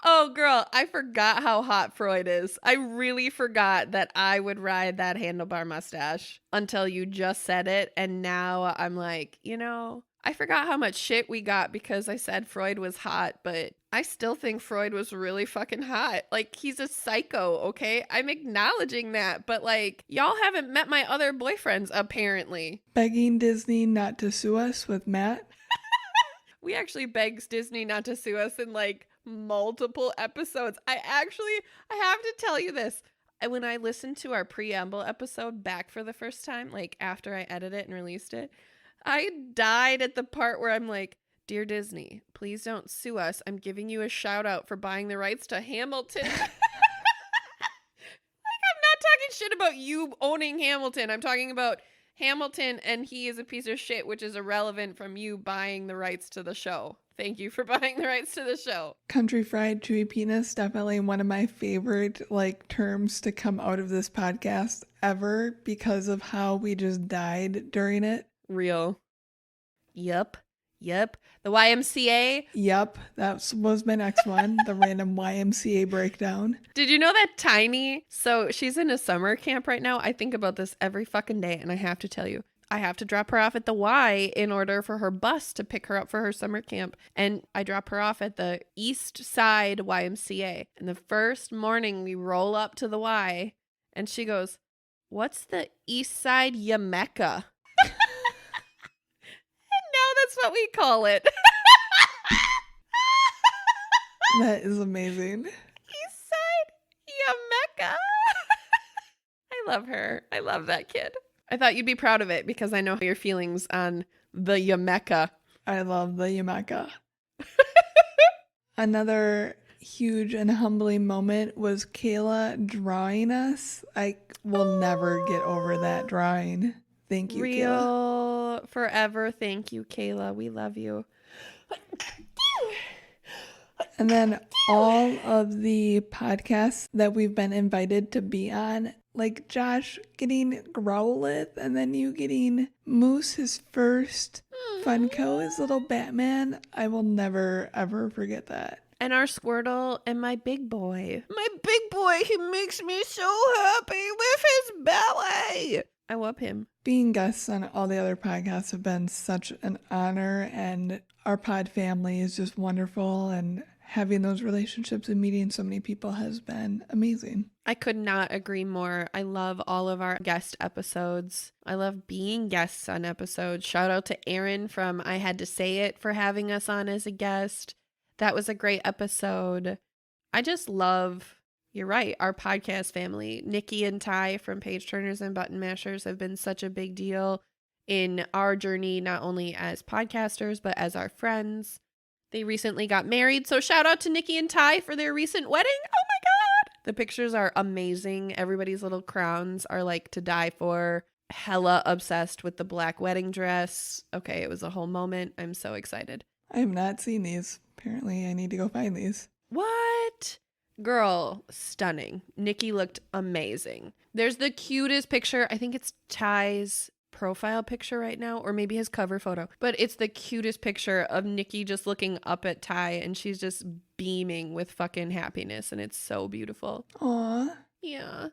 Speaker 2: Oh, girl, I forgot how hot Freud is. I really forgot that I would ride that handlebar mustache until you just said it. And now I'm like, I forgot how much shit we got because I said Freud was hot, but I still think Freud was really fucking hot. Like, he's a psycho, okay? I'm acknowledging that, but like, y'all haven't met my other boyfriends, apparently.
Speaker 1: Begging Disney not to sue us with Matt.
Speaker 2: We actually begs Disney not to sue us in like multiple episodes. I have to tell you this. When I listened to our preamble episode back for the first time, like after I edited it and released it, I died at the part where I'm like, "Dear Disney, please don't sue us. I'm giving you a shout out for buying the rights to Hamilton." Like, I'm not talking shit about you owning Hamilton. I'm talking about Hamilton and he is a piece of shit, which is irrelevant from you buying the rights to the show. Thank you for buying the rights to the show.
Speaker 1: Country fried chewy penis, definitely one of my favorite terms to come out of this podcast ever because of how we just died during it.
Speaker 2: Real. Yep. The YMCA.
Speaker 1: Yep, that was my next one, the random YMCA breakdown.
Speaker 2: Did you know that Tiny, so she's in a summer camp right now. I think about this every fucking day, and I have to tell you, I have to drop her off at the Y in order for her bus to pick her up for her summer camp. And I drop her off at the East Side YMCA. And the first morning we roll up to the Y, and she goes, "What's the East Side Yameka?" That's what we call it.
Speaker 1: That is amazing.
Speaker 2: East Side Yameka. I love her. I love that kid. I thought you'd be proud of it because I know your feelings on the Yameka.
Speaker 1: I love the Yameka. Another huge and humbling moment was Kayla drawing us. I will never get over that drawing. Thank you, Kayla.
Speaker 2: Forever. Thank you, Kayla. We love you.
Speaker 1: And then all of the podcasts that we've been invited to be on, like Josh getting Growlithe and then you getting Moose, his first Funko, his little Batman. I will never, ever forget that.
Speaker 2: And our Squirtle and my big boy. My big boy, he makes me so happy with his belly. I love him.
Speaker 1: Being guests on all the other podcasts have been such an honor, and our pod family is just wonderful and having those relationships and meeting so many people has been amazing.
Speaker 2: I could not agree more. I love all of our guest episodes. I love being guests on episodes. Shout out to Aaron from I Had to Say It for having us on as a guest. That was a great episode. I just love, you're right, our podcast family. Nikki and Ty from Page Turners and Button Mashers have been such a big deal in our journey, not only as podcasters, but as our friends. They recently got married, so shout out to Nikki and Ty for their recent wedding. Oh my God! The pictures are amazing. Everybody's little crowns are like to die for. Hella obsessed with the black wedding dress. Okay, it was a whole moment. I'm so excited.
Speaker 1: I have not seen these. Apparently, I need to go find these.
Speaker 2: What? Girl, stunning. Nikki looked amazing. There's the cutest picture. I think it's Ty's profile picture right now, or maybe his cover photo, but it's the cutest picture of Nikki just looking up at Ty, and she's just beaming with fucking happiness, and it's so beautiful.
Speaker 1: Aw.
Speaker 2: Yeah.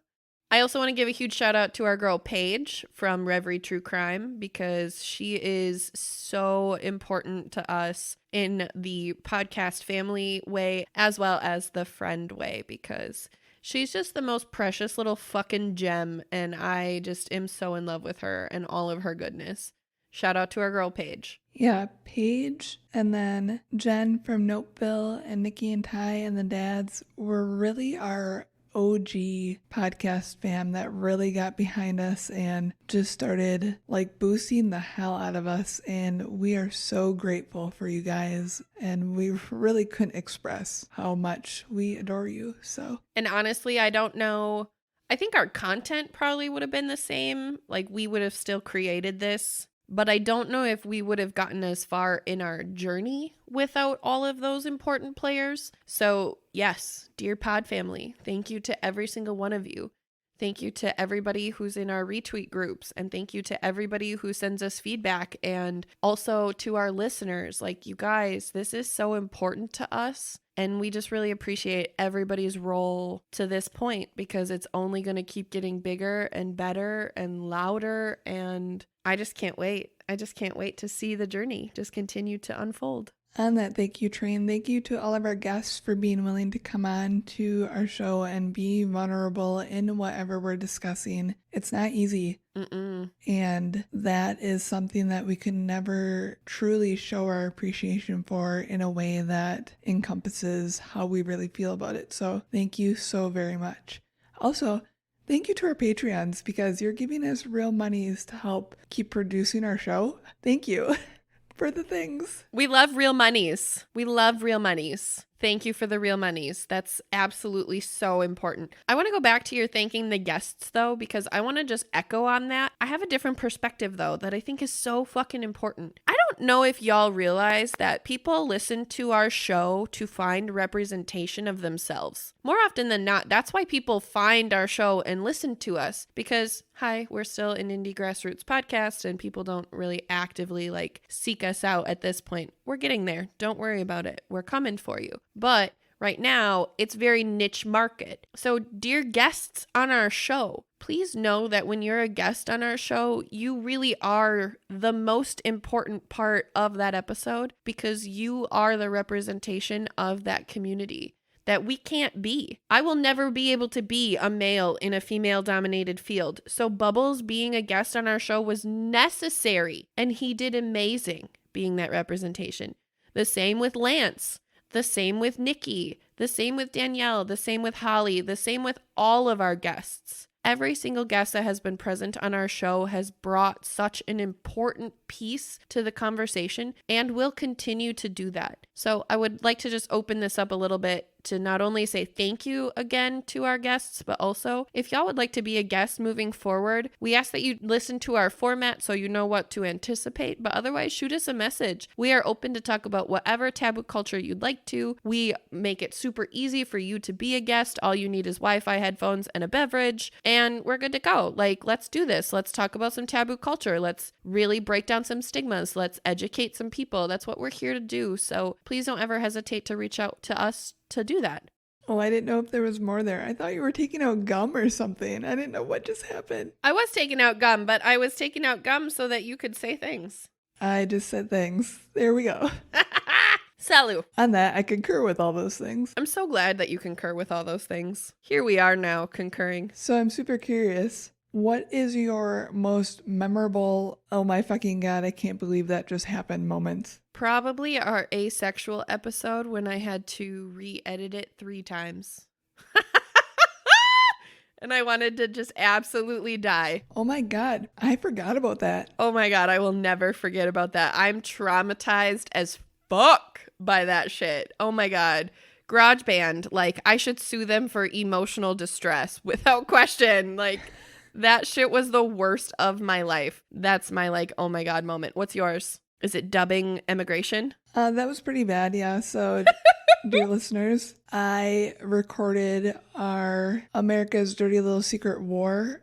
Speaker 2: I also want to give a huge shout out to our girl Paige from Reverie True Crime, because she is so important to us in the podcast family way as well as the friend way, because she's just the most precious little fucking gem, and I just am so in love with her and all of her goodness. Shout out to our girl Paige.
Speaker 1: Yeah, Paige, and then Jen from Noteville, and Nikki and Ty and the dads were really our OG podcast fam that really got behind us and just started like boosting the hell out of us, and we are so grateful for you guys, and we really couldn't express how much we adore you. So,
Speaker 2: and honestly, I don't know, I think our content probably would have been the same, like we would have still created this, but I don't know if we would have gotten as far in our journey without all of those important players. So yes, dear pod family, thank you to every single one of you. Thank you to everybody who's in our retweet groups, and thank you to everybody who sends us feedback, and also to our listeners. Like, you guys, this is so important to us, and we just really appreciate everybody's role to this point, because it's only going to keep getting bigger and better and louder, and I just can't wait. I just can't wait to see the journey just continue to unfold.
Speaker 1: On that thank you train, thank you to all of our guests for being willing to come on to our show and be vulnerable in whatever we're discussing. It's not easy. And that is something that we can never truly show our appreciation for in a way that encompasses how we really feel about it. So thank you so very much. Also, thank you to our Patreons, because you're giving us real monies to help keep producing our show. Thank you. For the things.
Speaker 2: We love real monies. We love real monies. Thank you for the real monies. That's absolutely so important. I want to go back to your thanking the guests, though, because I want to just echo on that. I have a different perspective, though, that I think is so fucking important. I don't know if y'all realize that people listen to our show to find representation of themselves. More often than not, that's why people find our show and listen to us, because, hi, we're still an indie grassroots podcast, and people don't really actively, like, seek us out at this point. We're getting there. Don't worry about it. We're coming for you. But right now, it's very niche market. So, dear guests on our show, please know that when you're a guest on our show, you really are the most important part of that episode, because you are the representation of that community that we can't be. I will never be able to be a male in a female-dominated field. So Bubbles being a guest on our show was necessary, and he did amazing being that representation. The same with Lance. The same with Nikki, the same with Danielle, the same with Holly, the same with all of our guests. Every single guest that has been present on our show has brought such an important piece to the conversation and will continue to do that. So I would like to just open this up a little bit to not only say thank you again to our guests, but also if y'all would like to be a guest moving forward, we ask that you listen to our format so you know what to anticipate, but otherwise shoot us a message. We are open to talk about whatever taboo culture you'd like to. We make it super easy for you to be a guest. All you need is Wi-Fi headphones and a beverage, and we're good to go. Like, let's do this. Let's talk about some taboo culture. Let's really break down some stigmas. Let's educate some people. That's what we're here to do. So please don't ever hesitate to reach out to us to do that.
Speaker 1: Oh, I didn't know if there was more there. I thought you were taking out gum or something. I didn't know what just happened.
Speaker 2: I was taking out gum, but I was taking out gum so that you could say things.
Speaker 1: I just said things. There we go.
Speaker 2: Salut.
Speaker 1: On that, I concur with all those things.
Speaker 2: I'm so glad that you concur with all those things. Here we are now concurring.
Speaker 1: So I'm super curious. What is your most memorable, oh my fucking god, I can't believe that just happened moments?
Speaker 2: Probably our asexual episode when I had to re-edit it 3 times. And I wanted to just absolutely die.
Speaker 1: Oh my god, I forgot about that.
Speaker 2: Oh my god, I will never forget about that. I'm traumatized as fuck by that shit. Oh my god. GarageBand, like, I should sue them for emotional distress without question. Like, that shit was the worst of my life. That's my, like, oh my god moment. What's yours? Is it dubbing immigration?
Speaker 1: That was pretty bad, yeah. So, dear listeners, I recorded our America's Dirty Little Secret War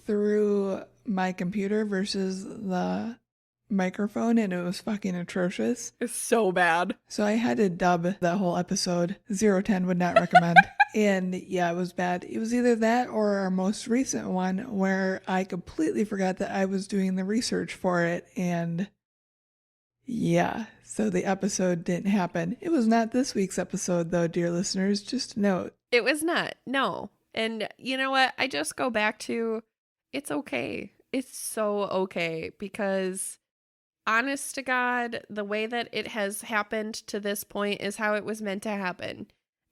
Speaker 1: through my computer versus the microphone, and it was fucking atrocious.
Speaker 2: It's so bad.
Speaker 1: So I had to dub that whole episode. 010 would not recommend. And yeah, it was bad. It was either that or our most recent one where I completely forgot that I was doing the research for it. And yeah, so the episode didn't happen. It was not this week's episode though, dear listeners. Just a note.
Speaker 2: It was not. No. And you know what? I just go back to, it's okay. It's so okay, because honest to God, the way that it has happened to this point is how it was meant to happen.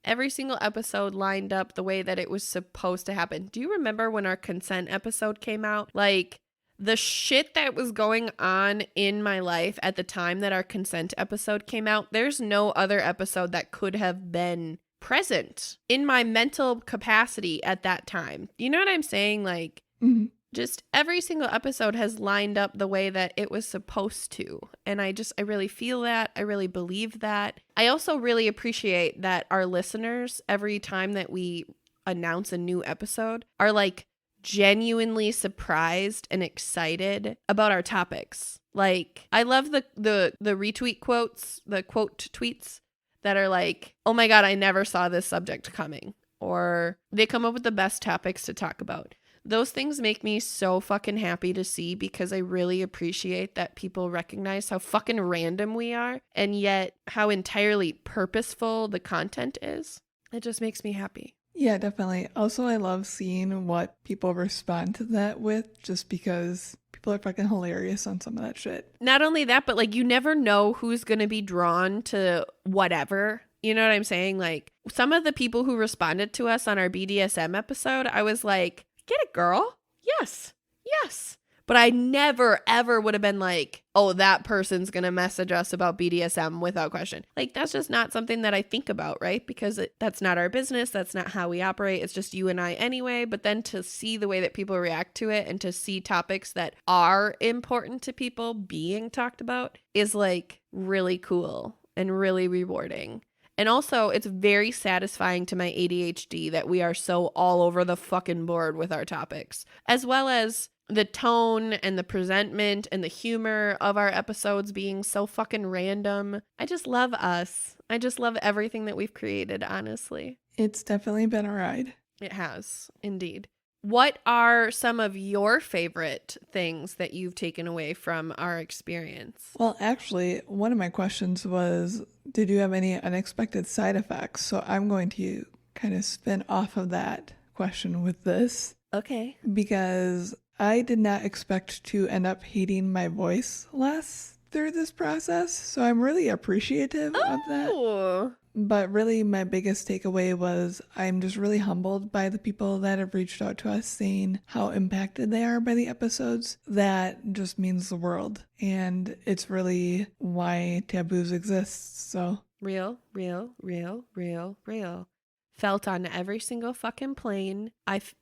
Speaker 2: Every single episode lined up the way that it was supposed to happen. Do you remember when our consent episode came out? Like, the shit that was going on in my life at the time that our consent episode came out, there's no other episode that could have been present in my mental capacity at that time. You know what I'm saying? Like, just every single episode has lined up the way that it was supposed to. And I really feel that. I really believe that. I also really appreciate that our listeners, every time that we announce a new episode, are like genuinely surprised and excited about our topics. Like, I love the retweet quotes, the quote tweets that are like, oh my God, I never saw this subject coming. Or they come up with the best topics to talk about. Those things make me so fucking happy to see, because I really appreciate that people recognize how fucking random we are and yet how entirely purposeful the content is. It just makes me happy.
Speaker 1: Yeah, definitely. Also, I love seeing what people respond to that with, just because people are fucking hilarious on some of that shit.
Speaker 2: Not only that, but like, you never know who's going to be drawn to whatever. You know what I'm saying? Like, some of the people who responded to us on our BDSM episode, I was like, get it, girl. Yes. Yes. But I never, ever would have been like, oh, that person's going to message us about BDSM without question. Like, that's just not something that I think about, right? Because that's not our business. That's not how we operate. It's just you and I anyway. But then to see the way that people react to it and to see topics that are important to people being talked about is like really cool and really rewarding. And also, it's very satisfying to my ADHD that we are so all over the fucking board with our topics, as well as the tone and the presentment and the humor of our episodes being so fucking random. I just love us. I just love everything that we've created, honestly.
Speaker 1: It's definitely been a ride.
Speaker 2: It has, indeed. What are some of your favorite things that you've taken away from our experience?
Speaker 1: Well, actually, one of my questions was, did you have any unexpected side effects? So I'm going to kind of spin off of that question with this.
Speaker 2: Okay.
Speaker 1: Because I did not expect to end up hating my voice less through this process. So I'm really appreciative of that. But really, my biggest takeaway was I'm just really humbled by the people that have reached out to us saying how impacted they are by the episodes. That just means the world. And it's really why Tabooze exists. So
Speaker 2: real. Felt on every single fucking plane.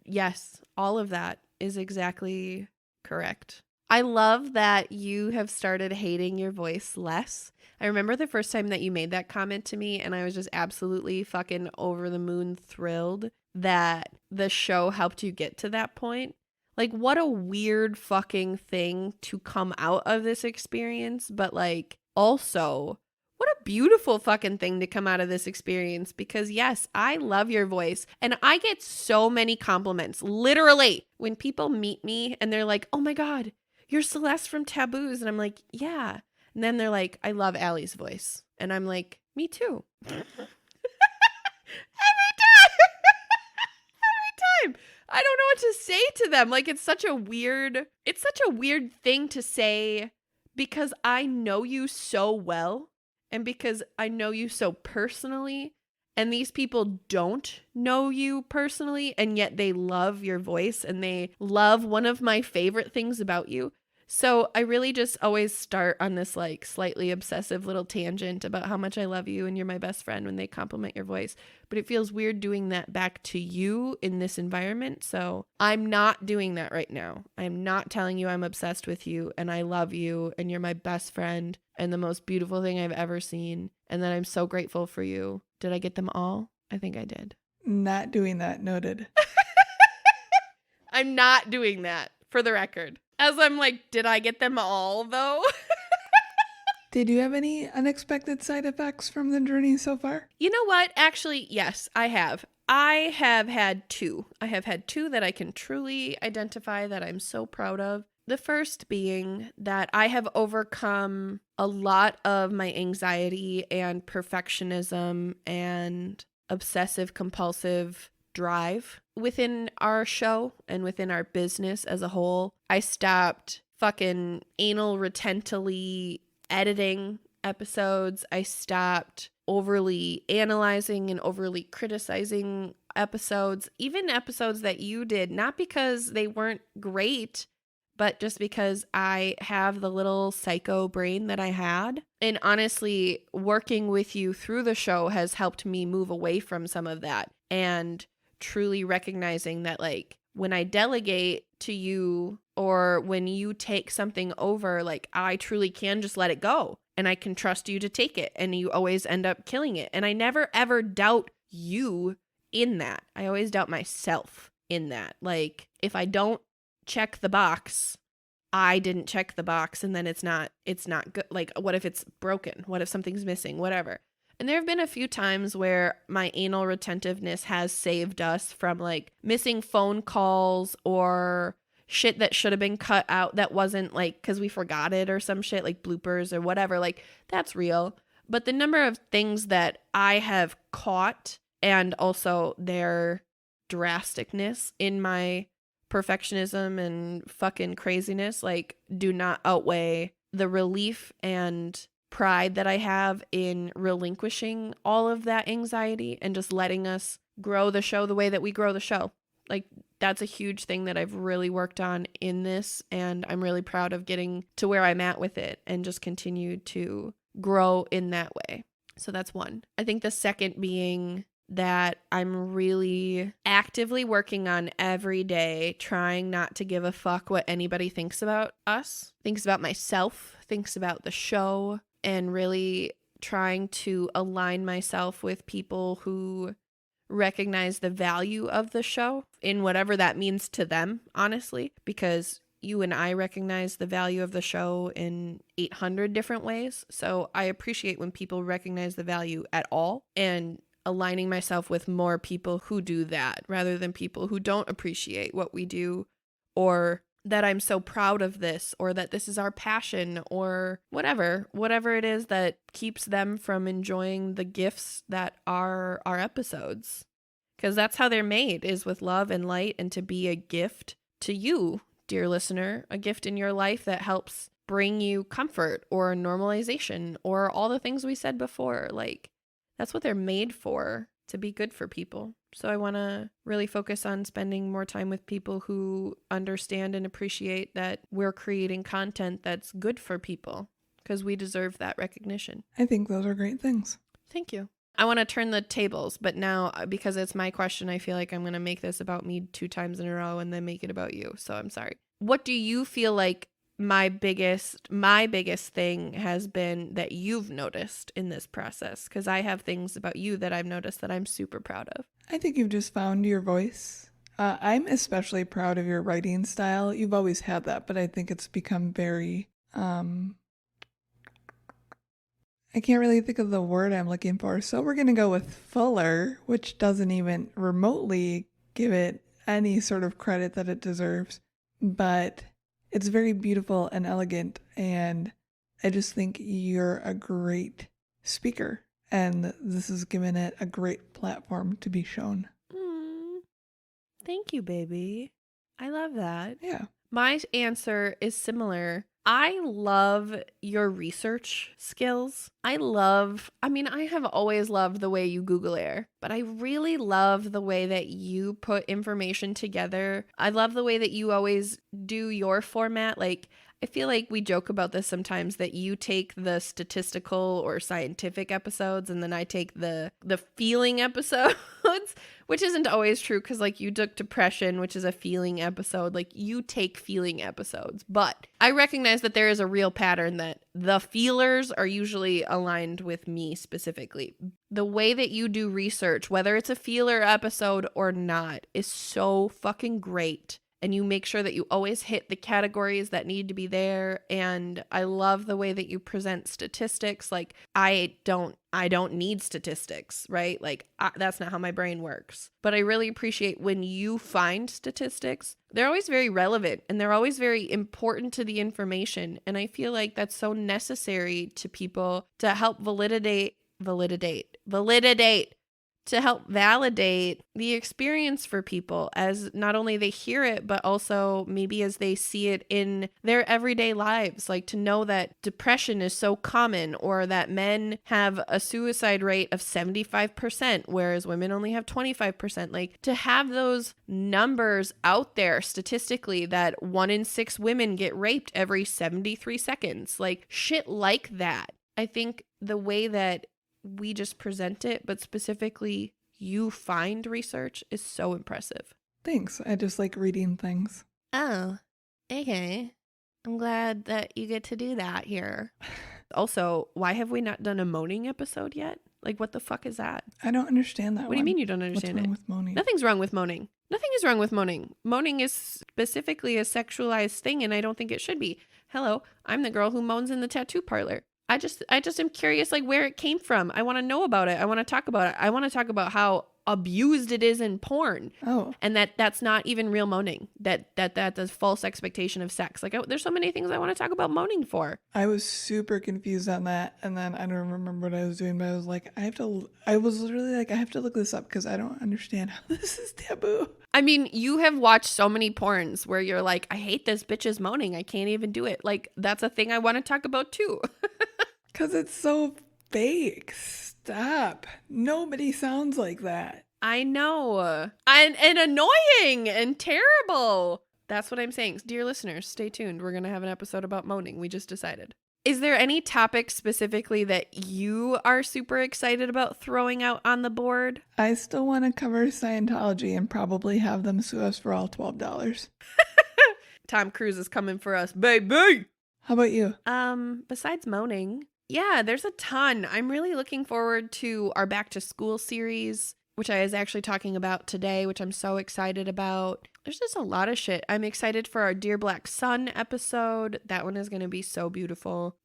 Speaker 2: Yes, all of that is exactly correct. I love that you have started hating your voice less. I remember the first time that you made that comment to me, and I was just absolutely fucking over the moon thrilled that the show helped you get to that point. Like, what a weird fucking thing to come out of this experience, but like, also, what a beautiful fucking thing to come out of this experience, because yes, I love your voice and I get so many compliments. Literally, when people meet me and they're like, oh my God, you're Celeste from Tabooze. And I'm like, yeah. And then they're like, I love Allie's voice. And I'm like, me too. Every time. Every time. I don't know what to say to them. Like, it's such a weird thing to say because I know you so well and because I know you so personally. And these people don't know you personally, and yet they love your voice and they love one of my favorite things about you. So I really just always start on this like slightly obsessive little tangent about how much I love you and you're my best friend when they compliment your voice. But it feels weird doing that back to you in this environment. So I'm not doing that right now. I'm not telling you I'm obsessed with you and I love you and you're my best friend and the most beautiful thing I've ever seen. And that I'm so grateful for you. Did I get them all? I think I did.
Speaker 1: Not doing that, noted.
Speaker 2: I'm not doing that, for the record. As I'm like, did I get them all, though?
Speaker 1: Did you have any unexpected side effects from the journey so far?
Speaker 2: You know what? Actually, yes, I have. I have had two. I have had two that I can truly identify that I'm so proud of. The first being that I have overcome a lot of my anxiety and perfectionism and obsessive compulsive drive within our show and within our business as a whole. I stopped fucking anal retentally editing episodes. I stopped overly analyzing and overly criticizing episodes, even episodes that you did, not because they weren't great, but just because I have the little psycho brain that I had. And honestly, working with you through the show has helped me move away from some of that and truly recognizing that, like, when I delegate to you or when you take something over, like, I truly can just let it go and I can trust you to take it, and you always end up killing it. And I never ever doubt you in that. I always doubt myself in that. Like, if I don't check the box, I didn't check the box, and then it's not good. Like, what if it's broken? What if something's missing? Whatever. And there have been a few times where my anal retentiveness has saved us from like missing phone calls or shit that should have been cut out that wasn't, like, because we forgot it or some shit, like bloopers or whatever. Like, that's real. But the number of things that I have caught and also their drasticness in my perfectionism and fucking craziness, like, do not outweigh the relief and pride that I have in relinquishing all of that anxiety and just letting us grow the show the way that we grow the show. Like, that's a huge thing that I've really worked on in this, and I'm really proud of getting to where I'm at with it and just continue to grow in that way. So that's one. I think the second being that I'm really actively working on every day, trying not to give a fuck what anybody thinks about us, thinks about myself, thinks about the show, and really trying to align myself with people who recognize the value of the show in whatever that means to them, honestly, because you and I recognize the value of the show in 800 different ways. So I appreciate when people recognize the value at all, and aligning myself with more people who do that rather than people who don't appreciate what we do, or that I'm so proud of this, or that this is our passion, or whatever it is that keeps them from enjoying the gifts that are our episodes. Because that's how they're made, is with love and light, and to be a gift to you, dear listener, a gift in your life that helps bring you comfort or normalization or all the things we said before. Like, that's what they're made for, to be good for people. So I want to really focus on spending more time with people who understand and appreciate that we're creating content that's good for people, because we deserve that recognition.
Speaker 1: I think those are great things.
Speaker 2: Thank you. I want to turn the tables, but now, because it's my question, I feel like I'm going to make this about me 2 times in a row and then make it about you. So I'm sorry. What do you feel like my biggest thing has been that you've noticed in this process? Because I have things about you that I've noticed that I'm super proud of.
Speaker 1: I think you've just found your voice. I'm especially proud of your writing style. You've always had that, but I think it's become very, I can't really think of the word I'm looking for. So we're going to go with fuller, which doesn't even remotely give it any sort of credit that it deserves. But it's very beautiful and elegant, and I just think you're a great speaker, and this has given it a great platform to be shown.
Speaker 2: Thank you, baby. I love that.
Speaker 1: Yeah.
Speaker 2: My answer is similar. I love your research skills. I have always loved the way you Google Air, but I really love the way that you put information together. I love the way that you always do your format. Like, I feel like we joke about this sometimes, that you take the statistical or scientific episodes and then I take the feeling episodes, which isn't always true because like you took depression, which is a feeling episode. Like you take feeling episodes. But I recognize that there is a real pattern that the feelers are usually aligned with me specifically. The way that you do research, whether it's a feeler episode or not, is so fucking great. And you make sure that you always hit the categories that need to be there. And I love the way that you present statistics. Like I don't need statistics, right? Like that's not how my brain works. But I really appreciate when you find statistics. They're always very relevant and they're always very important to the information. And I feel like that's so necessary to people to help validate, to help validate the experience for people as not only they hear it, but also maybe as they see it in their everyday lives. Like to know that depression is so common, or that men have a suicide rate of 75%, whereas women only have 25%. Like to have those numbers out there statistically, that 1 in 6 women get raped every 73 seconds, like shit like that. I think the way that we just present it, but specifically you find research, is so impressive.
Speaker 1: Thanks. I just like reading things.
Speaker 2: Oh, okay. I'm glad that you get to do that here. Also, why have we not done a moaning episode yet? Like, what the fuck is that?
Speaker 1: I don't understand that.
Speaker 2: What do you mean you don't understand
Speaker 1: What's wrong
Speaker 2: it?
Speaker 1: with moaning?
Speaker 2: Nothing's wrong with moaning. Nothing is wrong with moaning. Moaning is specifically a sexualized thing, and I don't think it should be. Hello, I'm the girl who moans in the tattoo parlor. I just am curious, like, where it came from. I want to know about it. I want to talk about it. I want to talk about how abused it is in porn.
Speaker 1: Oh.
Speaker 2: And that's not even real moaning. That's a false expectation of sex. Like, there's so many things I want to talk about moaning for.
Speaker 1: I was super confused on that, and then I don't remember what I was doing, but I was like, I was literally like, I have to look this up because I don't understand how this is taboo.
Speaker 2: I mean, you have watched so many porns where you're like, I hate this bitch's moaning. I can't even do it. Like, that's a thing I want to talk about too.
Speaker 1: Because it's so fake. Stop. Nobody sounds like that.
Speaker 2: I know. And annoying and terrible. That's what I'm saying. Dear listeners, stay tuned. We're going to have an episode about moaning. We just decided. Is there any topic specifically that you are super excited about throwing out on the board?
Speaker 1: I still want to cover Scientology and probably have them sue us for all $12.
Speaker 2: Tom Cruise is coming for us, baby.
Speaker 1: How about you?
Speaker 2: Besides moaning, yeah, there's a ton. I'm really looking forward to our back to school series, which I was actually talking about today, which I'm so excited about. There's just a lot of shit. I'm excited for our Dear Black Sun episode. That one is going to be so beautiful.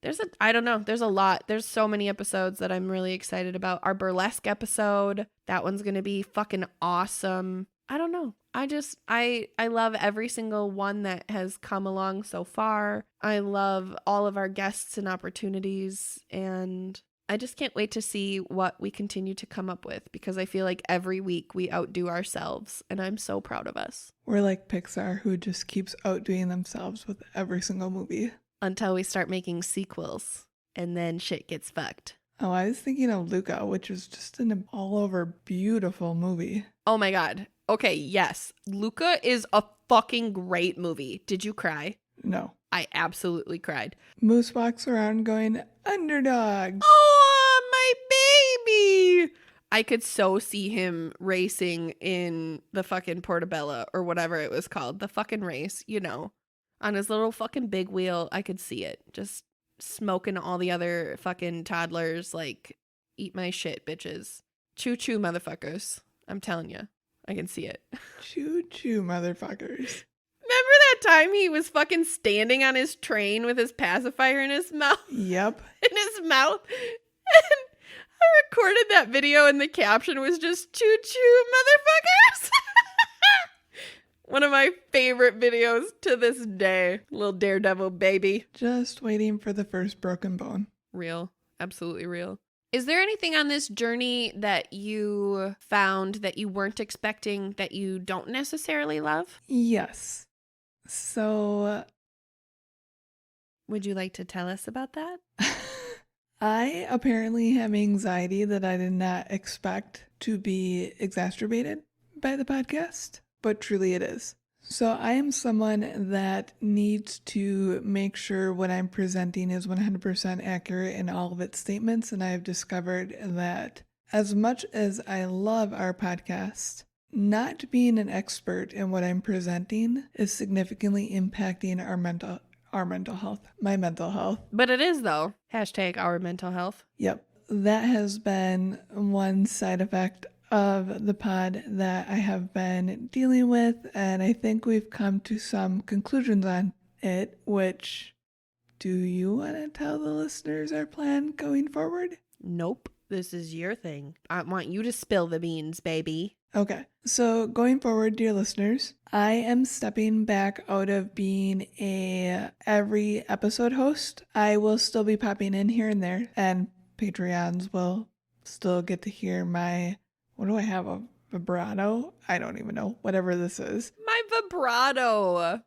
Speaker 2: I don't know. There's a lot. There's so many episodes that I'm really excited about. Our burlesque episode, that one's going to be fucking awesome. I don't know. I love every single one that has come along so far. I love all of our guests and opportunities, and I just can't wait to see what we continue to come up with, because I feel like every week we outdo ourselves, and I'm so proud of us.
Speaker 1: We're like Pixar, who just keeps outdoing themselves with every single movie.
Speaker 2: Until we start making sequels, and then shit gets fucked.
Speaker 1: Oh, I was thinking of Luca, which was just an all-over beautiful movie.
Speaker 2: Oh my God. Okay, yes. Luca is a fucking great movie. Did you cry?
Speaker 1: No.
Speaker 2: I absolutely cried.
Speaker 1: Moose walks around going, underdog.
Speaker 2: Oh, my baby. I could so see him racing in the fucking Portobello or whatever it was called. The fucking race, you know. On his little fucking big wheel. I could see it. Just smoking all the other fucking toddlers. Like, eat my shit, bitches. Choo choo, motherfuckers. I'm telling you. I can see it.
Speaker 1: Choo choo, motherfuckers.
Speaker 2: Remember that time he was fucking standing on his train with his pacifier in his mouth?
Speaker 1: Yep.
Speaker 2: In his mouth? And I recorded that video and the caption was just choo choo, motherfuckers. One of my favorite videos to this day. Little Daredevil baby.
Speaker 1: Just waiting for the first broken bone.
Speaker 2: Real. Absolutely real. Is there anything on this journey that you found that you weren't expecting that you don't necessarily love?
Speaker 1: Yes. So
Speaker 2: Would you like to tell us about that?
Speaker 1: I apparently have anxiety that I did not expect to be exacerbated by the podcast, but truly it is. So I am someone that needs to make sure what I'm presenting is 100% accurate in all of its statements, and I've discovered that as much as I love our podcast, not being an expert in what I'm presenting is significantly impacting our mental health, my mental health.
Speaker 2: But it is, though. Hashtag our mental health.
Speaker 1: Yep. That has been one side effect of the pod that I have been dealing with, and I think we've come to some conclusions on it, which, do you want to tell the listeners our plan going forward?
Speaker 2: Nope. This is your thing. I want you to spill the beans, baby.
Speaker 1: Okay, so going forward, dear listeners, I am stepping back out of being a every episode host. I will still be popping in here and there, and Patreons will still get to hear my, what do I have, a vibrato? I don't even know, whatever this is.
Speaker 2: My vibrato.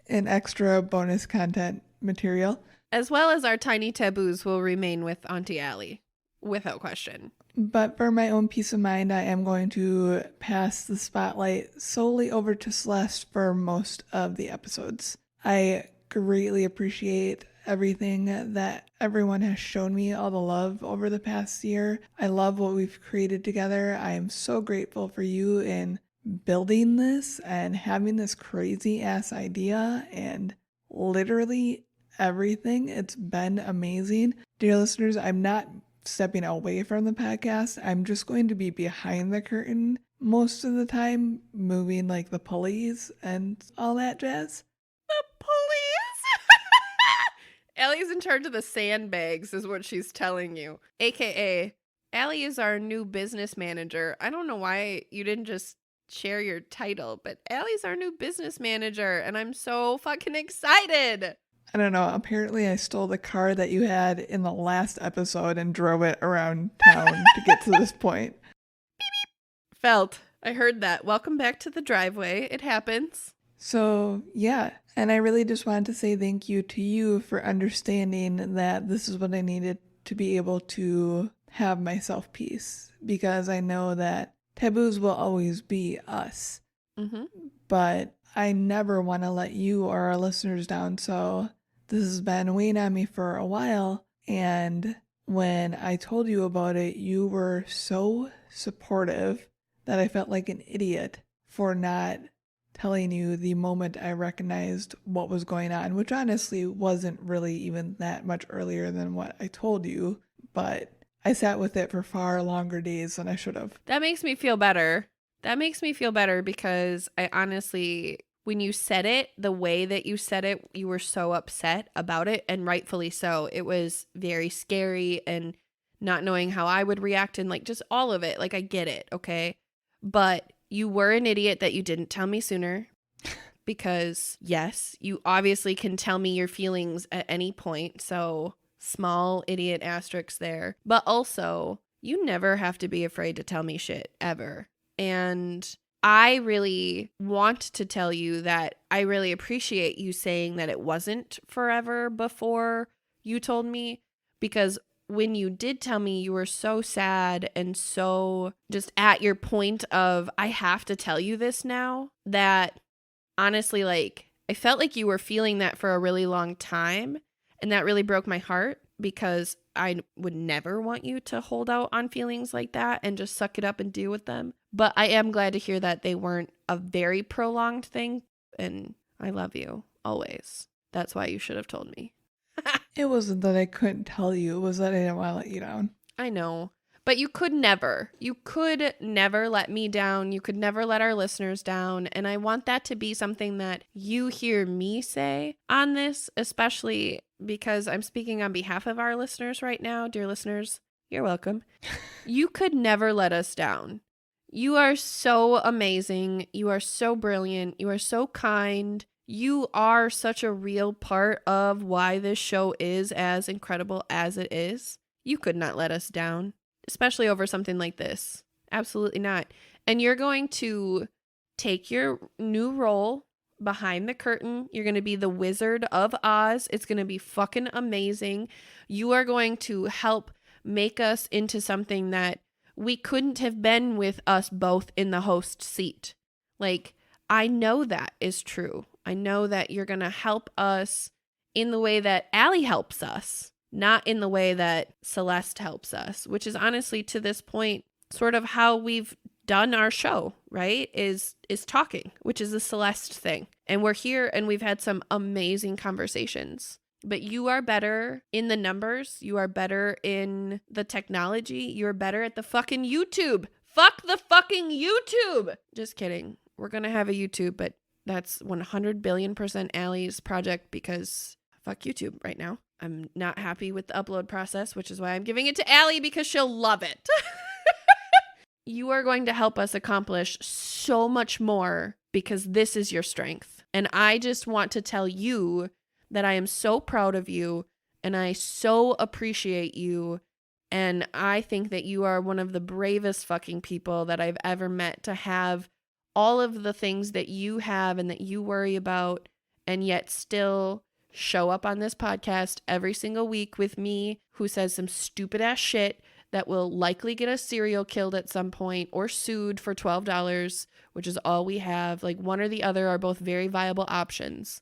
Speaker 1: An extra bonus content material.
Speaker 2: As well as our tiny taboos will remain with Auntie Allie, without question.
Speaker 1: But for my own peace of mind, I am going to pass the spotlight solely over to Celeste for most of the episodes. I greatly appreciate everything that everyone has shown me, all the love over the past year. I love what we've created together. I am so grateful for you in building this and having this crazy ass idea and literally everything. It's been amazing. Dear listeners, I'm not stepping away from the podcast. I'm just going to be behind the curtain most of the time, moving like the pulleys and all that jazz.
Speaker 2: The pulleys? Allie's in charge of the sandbags is what she's telling you. AKA, Allie is our new business manager. I don't know why you didn't just share your title, but Allie's our new business manager, and I'm so fucking excited.
Speaker 1: I don't know. Apparently, I stole the car that you had in the last episode and drove it around town to get to this point.
Speaker 2: Beep, beep. Felt. I heard that. Welcome back to the driveway. It happens.
Speaker 1: So, yeah. And I really just wanted to say thank you to you for understanding that this is what I needed to be able to have my self-peace. Because I know that Tabooze will always be us.
Speaker 2: Mm-hmm.
Speaker 1: But I never want to let you or our listeners down. So this has been weighing on me for a while, and when I told you about it, you were so supportive that I felt like an idiot for not telling you the moment I recognized what was going on, which honestly wasn't really even that much earlier than what I told you, but I sat with it for far longer days than I should have.
Speaker 2: That makes me feel better. Because I honestly, when you said it, the way that you said it, you were so upset about it, and rightfully so. It was very scary and not knowing how I would react and like just all of it. Like, I get it, okay? But you were an idiot that you didn't tell me sooner because, yes, you obviously can tell me your feelings at any point. So, small idiot asterisk there. But also, you never have to be afraid to tell me shit, ever. And I really want to tell you that I really appreciate you saying that it wasn't forever before you told me, because when you did tell me, you were so sad and so just at your point of, I have to tell you this now, that honestly, like, I felt like you were feeling that for a really long time. And that really broke my heart, because I would never want you to hold out on feelings like that and just suck it up and deal with them. But I am glad to hear that they weren't a very prolonged thing. And I love you always. That's why you should have told me.
Speaker 1: It wasn't that I couldn't tell you. It was that I didn't want to let you down.
Speaker 2: I know. But you could never let me down. You could never let our listeners down. And I want that to be something that you hear me say on this, especially because I'm speaking on behalf of our listeners right now. Dear listeners, you're welcome. You could never let us down. You are so amazing. You are so brilliant. You are so kind. You are such a real part of why this show is as incredible as it is. You could not let us down, especially over something like this. Absolutely not. And you're going to take your new role behind the curtain. You're going to be the Wizard of Oz. It's going to be fucking amazing. You are going to help make us into something that we couldn't have been with us both in the host seat. Like, I know that is true. I know that you're going to help us in the way that Allie helps us, not in the way that Celeste helps us, which is honestly to this point sort of how we've done our show, right? Is talking, which is a Celeste thing. And we're here and we've had some amazing conversations. But you are better in the numbers. You are better in the technology. You're better at the fucking YouTube. Fuck the fucking YouTube. Just kidding. We're going to have a YouTube, but that's 100 billion% Allie's project because fuck YouTube right now. I'm not happy with the upload process, which is why I'm giving it to Allie because she'll love it. You are going to help us accomplish so much more because this is your strength. And I just want to tell you that I am so proud of you and I so appreciate you. And I think that you are one of the bravest fucking people that I've ever met to have all of the things that you have and that you worry about and yet still show up on this podcast every single week with me who says some stupid ass shit that will likely get us serial killed at some point or sued for $12, which is all we have. Like one or the other are both very viable options.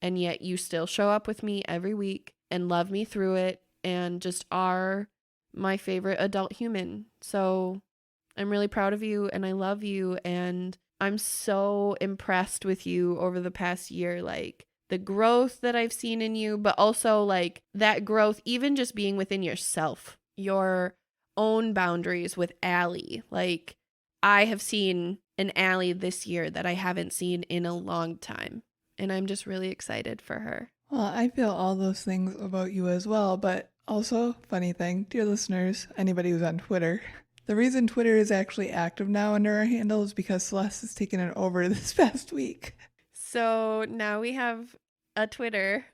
Speaker 2: And yet you still show up with me every week and love me through it and just are my favorite adult human. So I'm really proud of you and I love you. And I'm so impressed with you over the past year. Like the growth that I've seen in you, but also like that growth, even just being within yourself, your own boundaries with Allie. Like I have seen an Allie this year that I haven't seen in a long time. And I'm just really excited for her.
Speaker 1: Well, I feel all those things about you as well, but also, funny thing, dear listeners, anybody who's on Twitter, the reason Twitter is actually active now under our handle is because Celeste has taken it over this past week.
Speaker 2: So now we have a Twitter.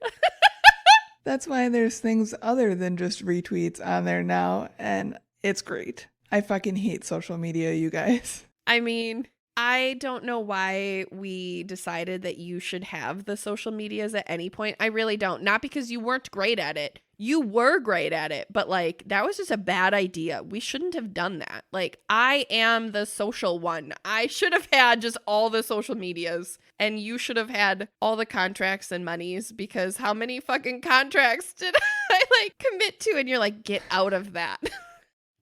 Speaker 1: That's why there's things other than just retweets on there now, and it's great. I fucking hate social media, you guys.
Speaker 2: I mean, I don't know why we decided that you should have the social medias at any point. I really don't. Not because you weren't great at it. You were great at it, but like that was just a bad idea. We shouldn't have done that. Like I am the social one. I should have had just all the social medias and you should have had all the contracts and monies because how many fucking contracts did I like commit to? And you're like, get out of that.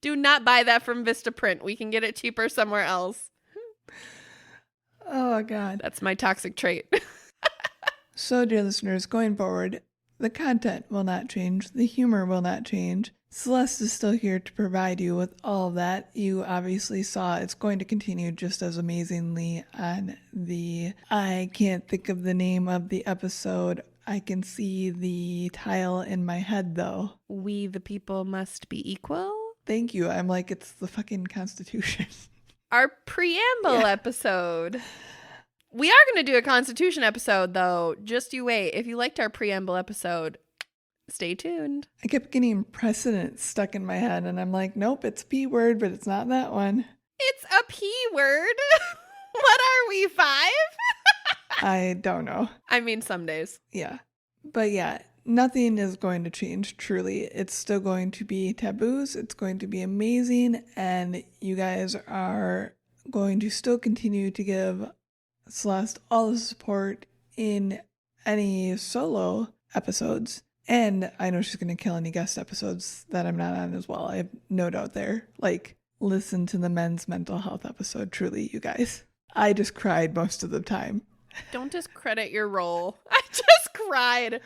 Speaker 2: Do not buy that from Vistaprint. We can get it cheaper somewhere else.
Speaker 1: Oh, God.
Speaker 2: That's my toxic trait.
Speaker 1: So, dear listeners, going forward, the content will not change. The humor will not change. Celeste is still here to provide you with all of that. You obviously saw it's going to continue just as amazingly on the... I can't think of the name of the episode. I can see the tile in my head, though.
Speaker 2: We the people must be equal?
Speaker 1: Thank you. I'm like, it's the fucking Constitution.
Speaker 2: Our preamble episode. We are going to do a Constitution episode, though. Just you wait. If you liked our preamble episode, stay tuned.
Speaker 1: I kept getting precedent stuck in my head, and I'm like, nope, it's a P word, but it's not that one.
Speaker 2: It's a P word. What are we, 5?
Speaker 1: I don't know.
Speaker 2: I mean, some days.
Speaker 1: Yeah. But yeah, nothing is going to change, truly. It's still going to be Tabooze. It's going to be amazing, and you guys are going to still continue to give Celeste all the support in any solo episodes. And I know she's going to kill any guest episodes that I'm not on as well. I have no doubt there. Like, listen to the men's mental health episode, truly, you guys. I just cried most of the time.
Speaker 2: Don't discredit your role. I just cried.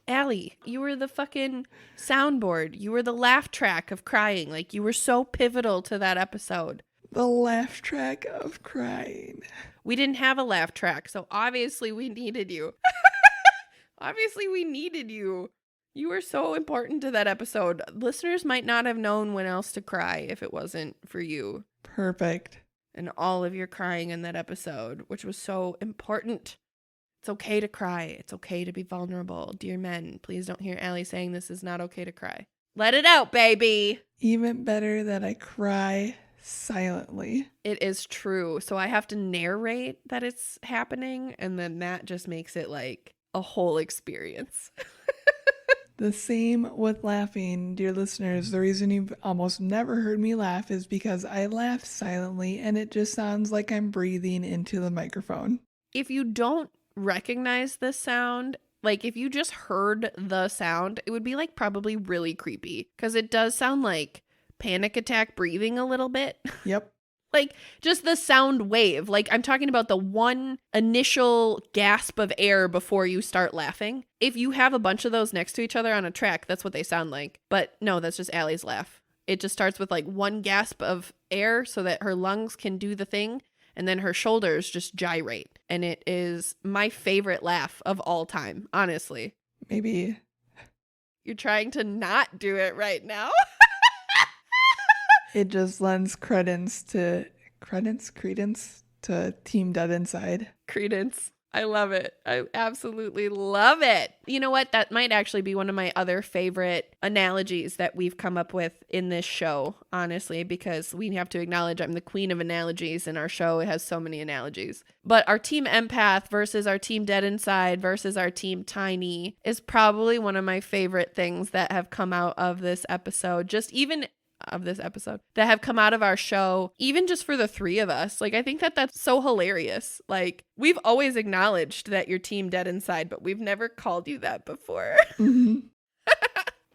Speaker 2: Allie, you were the fucking soundboard. You were the laugh track of crying. Like, you were so pivotal to that episode.
Speaker 1: The laugh track of crying.
Speaker 2: We didn't have a laugh track, so obviously we needed you. Obviously we needed you. You were so important to that episode. Listeners might not have known when else to cry if it wasn't for you.
Speaker 1: Perfect.
Speaker 2: And all of your crying in that episode, which was so important. It's okay to cry. It's okay to be vulnerable. Dear men, please don't hear Allie saying this is not okay to cry. Let it out, baby.
Speaker 1: Even better that I cry silently.
Speaker 2: It is true. So I have to narrate that it's happening, and then that just makes it like a whole experience.
Speaker 1: The same with laughing, dear listeners. The reason you've almost never heard me laugh is because I laugh silently and it just sounds like I'm breathing into the microphone.
Speaker 2: If you don't recognize this sound, like if you just heard the sound, it would be like probably really creepy because it does sound like panic attack breathing a little bit.
Speaker 1: Yep.
Speaker 2: Like just the sound wave. Like I'm talking about the one initial gasp of air before you start laughing. If you have a bunch of those next to each other on a track, that's what they sound like. But no, that's just Allie's laugh. It just starts with like one gasp of air so that her lungs can do the thing. And then her shoulders just gyrate. And it is my favorite laugh of all time, honestly.
Speaker 1: Maybe.
Speaker 2: You're trying to not do it right now.
Speaker 1: It just lends credence to Team Dead Inside.
Speaker 2: Credence. I love it. I absolutely love it. You know what? That might actually be one of my other favorite analogies that we've come up with in this show, honestly, because we have to acknowledge I'm the queen of analogies and our show has so many analogies. But our Team Empath versus our Team Dead Inside versus our Team Tiny is probably one of my favorite things that have come out of this episode. That have come out of our show, even just for the three of us. Like, I think that that's so hilarious. Like, we've always acknowledged that you're Team Dead Inside, but we've never called you that before.
Speaker 1: Mm-hmm.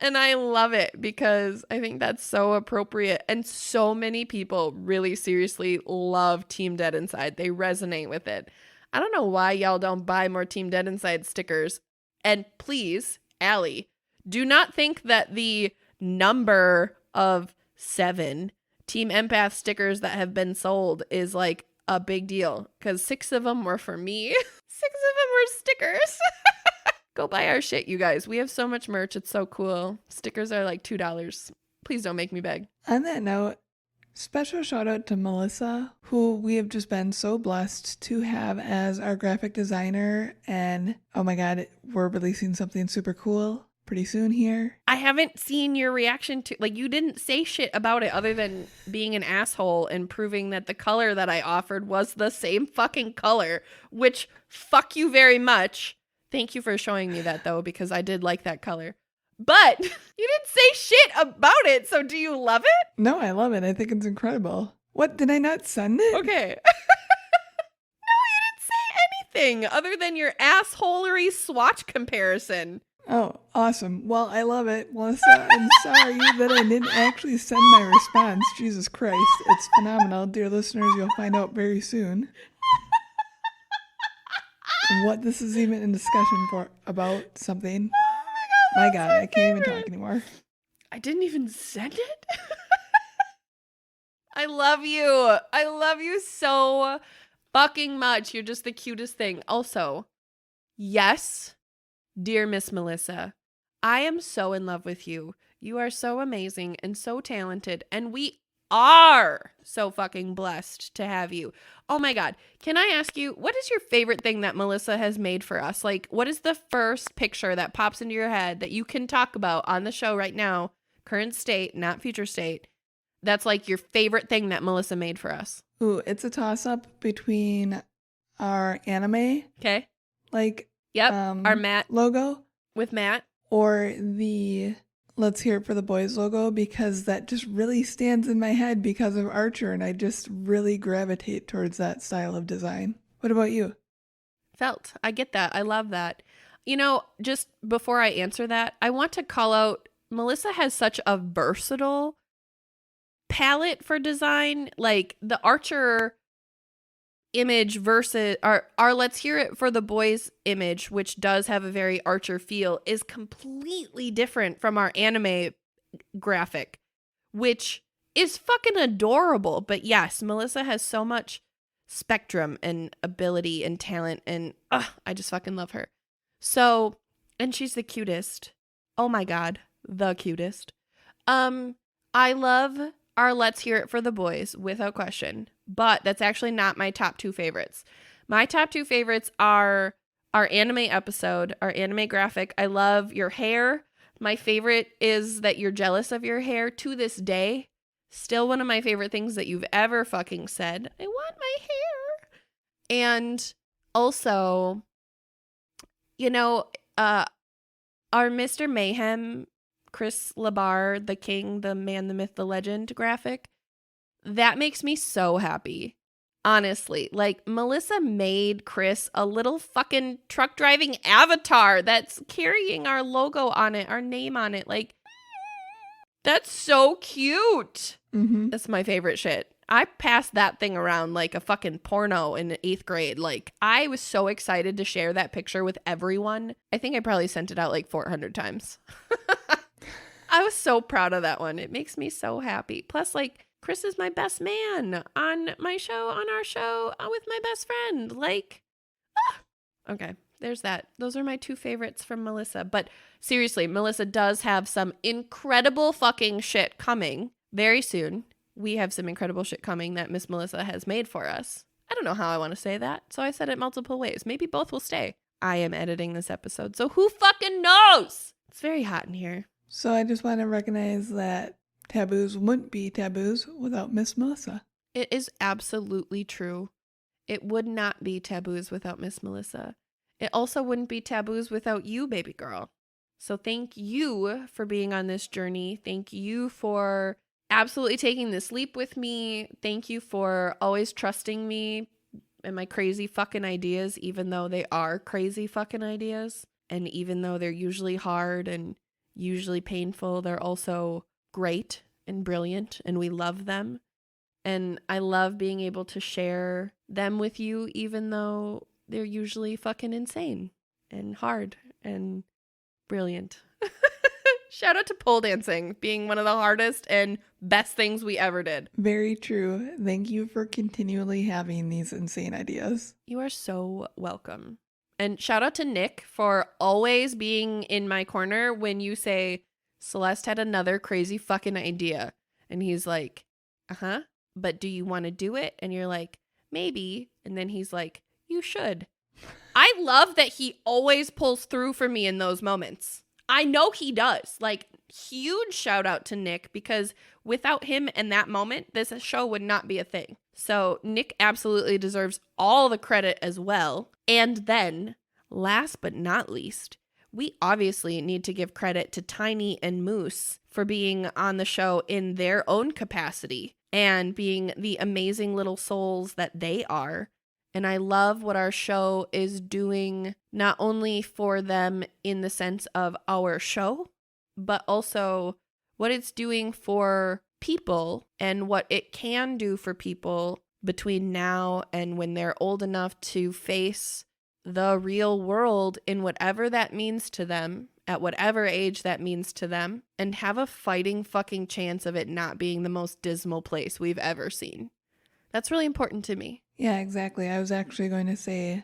Speaker 2: And I love it because I think that's so appropriate. And so many people really seriously love Team Dead Inside. They resonate with it. I don't know why y'all don't buy more Team Dead Inside stickers. And please, Allie, do not think that the number of 7 Team Empath stickers that have been sold is like a big deal because 6 of them were for me. 6 of them were stickers. Go buy our shit, you guys. We have so much merch. It's so cool. Stickers are like $2. Please don't make me beg.
Speaker 1: On that note, special shout out to Melissa, who we have just been so blessed to have as our graphic designer. And oh my God, we're releasing something super cool pretty soon here.
Speaker 2: I haven't seen your reaction to, like, you didn't say shit about it other than being an asshole and proving that the color that I offered was the same fucking color, which fuck you very much. Thank you for showing me that though, because I did like that color. But you didn't say shit about it, so do you love it?
Speaker 1: No, I love it. I think it's incredible. What, did I not send it?
Speaker 2: Okay. No, you didn't say anything other than your assholery swatch comparison.
Speaker 1: Oh, awesome. Well, I love it, Melissa. I'm sorry that I didn't actually send my response. Jesus Christ. It's phenomenal. Dear listeners, you'll find out very soon what this is even in discussion for about something.
Speaker 2: Oh
Speaker 1: my God, I can't even talk anymore.
Speaker 2: I didn't even send it? I love you. I love you so fucking much. You're just the cutest thing. Also, yes, dear Miss Melissa, I am so in love with you. You are so amazing and so talented, and we are so fucking blessed to have you. Oh my God. Can I ask you, what is your favorite thing that Melissa has made for us? Like, what is the first picture that pops into your head that you can talk about on the show right now, current state, not future state, that's like your favorite thing that Melissa made for us?
Speaker 1: Ooh, it's a toss-up between our anime,
Speaker 2: Okay.
Speaker 1: like,
Speaker 2: Yep. Our Matt
Speaker 1: logo,
Speaker 2: with Matt,
Speaker 1: or the Let's Hear It for the Boys logo, because that just really stands in my head because of Archer, and I just really gravitate towards that style of design. What about you?
Speaker 2: Felt. I get that. I love that. You know, just before I answer that, I want to call out Melissa has such a versatile palette for design. Like the Archer image versus our Let's Hear It for the Boys image, which does have a very Archer feel, is completely different from our anime graphic, which is fucking adorable. But yes, Melissa has so much spectrum and ability and talent, and I just fucking love her. So, and she's the cutest. Oh my God. The cutest. I love our Let's Hear It for the Boys, without question. But that's actually not my top 2 favorites. My top 2 favorites are our anime episode, our anime graphic. I love your hair. My favorite is that you're jealous of your hair to this day. Still one of my favorite things that you've ever fucking said. I want my hair. And also, you know, our Mr. Mayhem, Chris Labar, the king, the man, the myth, the legend graphic, that makes me so happy. Honestly, like Melissa made Chris a little fucking truck driving avatar that's carrying our logo on it, our name on it. Like, that's so cute.
Speaker 1: Mm-hmm.
Speaker 2: That's my favorite shit. I passed that thing around like a fucking porno in 8th grade. Like, I was so excited to share that picture with everyone. I think I probably sent it out like 400 times. I was so proud of that one. It makes me so happy. Plus, like, Chris is my best man on my show, on our show, with my best friend. Like, okay, there's that. Those are my 2 favorites from Melissa. But seriously, Melissa does have some incredible fucking shit coming very soon. We have some incredible shit coming that Miss Melissa has made for us. I don't know how I want to say that, so I said it multiple ways. Maybe both will stay. I am editing this episode, so who fucking knows? It's very hot in here.
Speaker 1: So I just want to recognize that Tabooze wouldn't be Tabooze without Miss Melissa.
Speaker 2: It is absolutely true. It would not be Tabooze without Miss Melissa. It also wouldn't be Tabooze without you, baby girl. So thank you for being on this journey. Thank you for absolutely taking this leap with me. Thank you for always trusting me and my crazy fucking ideas, even though they are crazy fucking ideas. And even though they're usually hard and usually painful, they're also great and brilliant, and we love them. And I love being able to share them with you, even though they're usually fucking insane and hard and brilliant. Shout out to pole dancing being one of the hardest and best things we ever did.
Speaker 1: Very true. Thank you for continually having these insane ideas.
Speaker 2: You are so welcome. And shout out to Nick for always being in my corner when you say, Celeste had another crazy fucking idea. And he's like, but do you want to do it? And you're like, maybe. And then he's like, you should. I love that he always pulls through for me in those moments. I know he does. Like, huge shout out to Nick, because without him and that moment, this show would not be a thing. So Nick absolutely deserves all the credit as well. And then, last but not least, we obviously need to give credit to Tiny and Moose for being on the show in their own capacity and being the amazing little souls that they are. And I love what our show is doing, not only for them in the sense of our show, but also what it's doing for people and what it can do for people between now and when they're old enough to face the real world in whatever that means to them, at whatever age that means to them, and have a fighting fucking chance of it not being the most dismal place we've ever seen. That's really important to me.
Speaker 1: Yeah, exactly. I was actually going to say,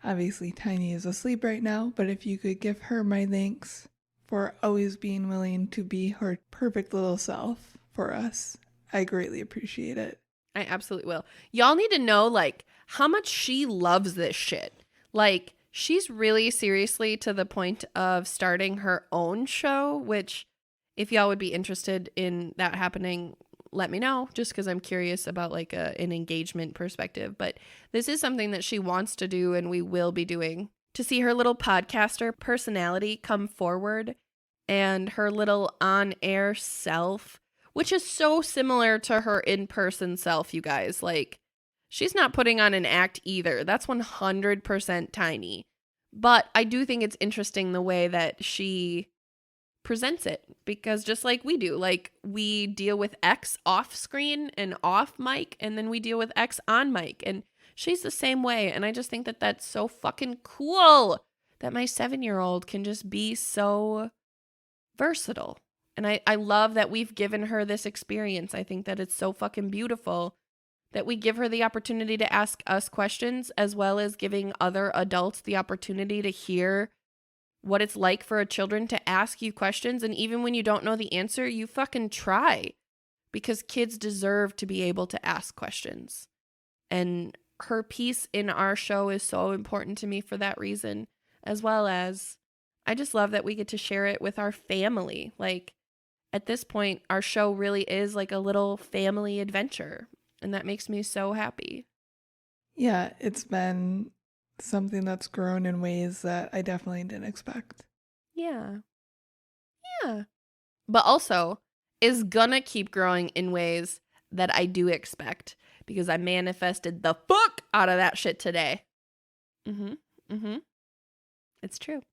Speaker 1: obviously Tiny is asleep right now, but if you could give her my thanks for always being willing to be her perfect little self for us, I greatly appreciate it.
Speaker 2: I absolutely will. Y'all need to know, like, how much she loves this shit. Like, she's really seriously to the point of starting her own show, which if y'all would be interested in that happening, let me know, just because I'm curious about like an engagement perspective. But this is something that she wants to do and we will be doing. To see her little podcaster personality come forward and her little on-air self, which is so similar to her in-person self, you guys. Like, she's not putting on an act either. That's 100% Tiny. But I do think it's interesting the way that she presents it, because just like we do, like, we deal with X off screen and off mic, and then we deal with X on mic, and she's the same way. And I just think that that's so fucking cool that my 7-year-old can just be so versatile. And I love that we've given her this experience. I think that it's so fucking beautiful that we give her the opportunity to ask us questions, as well as giving other adults the opportunity to hear what it's like for a children to ask you questions. And even when you don't know the answer, you fucking try, because kids deserve to be able to ask questions. And her piece in our show is so important to me for that reason, as well as I just love that we get to share it with our family. Like, at this point, our show really is like a little family adventure, and that makes me so happy.
Speaker 1: Yeah, it's been something that's grown in ways that I definitely didn't expect.
Speaker 2: Yeah. Yeah. But also is gonna keep growing in ways that I do expect, because I manifested the fuck out of that shit today. It's true.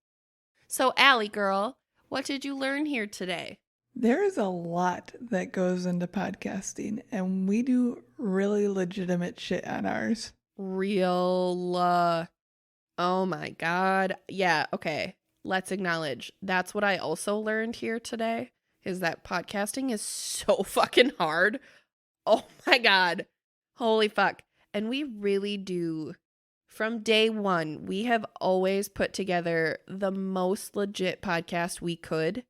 Speaker 2: So, Allie girl, what did you learn here today?
Speaker 1: There is a lot that goes into podcasting, and we do really legitimate shit on ours.
Speaker 2: Real. Oh my God. Yeah, okay. Let's acknowledge. That's what I also learned here today, is that podcasting is so fucking hard. Oh my God. Holy fuck. And we really do. From day one, we have always put together the most legit podcast we could,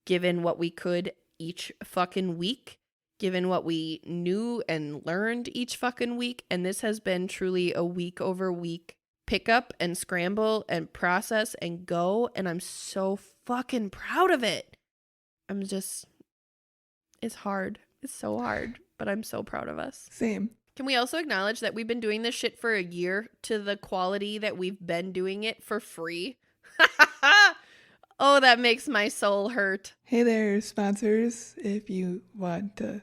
Speaker 2: given what we could each fucking week, given what we knew and learned each fucking week. And this has been truly a week over week pick up and scramble and process and go. And I'm so fucking proud of it. It's hard. It's so hard, but I'm so proud of us.
Speaker 1: Same.
Speaker 2: Can we also acknowledge that we've been doing this shit for a year to the quality that we've been doing it for free? Oh, that makes my soul hurt.
Speaker 1: Hey there, sponsors. If you want to,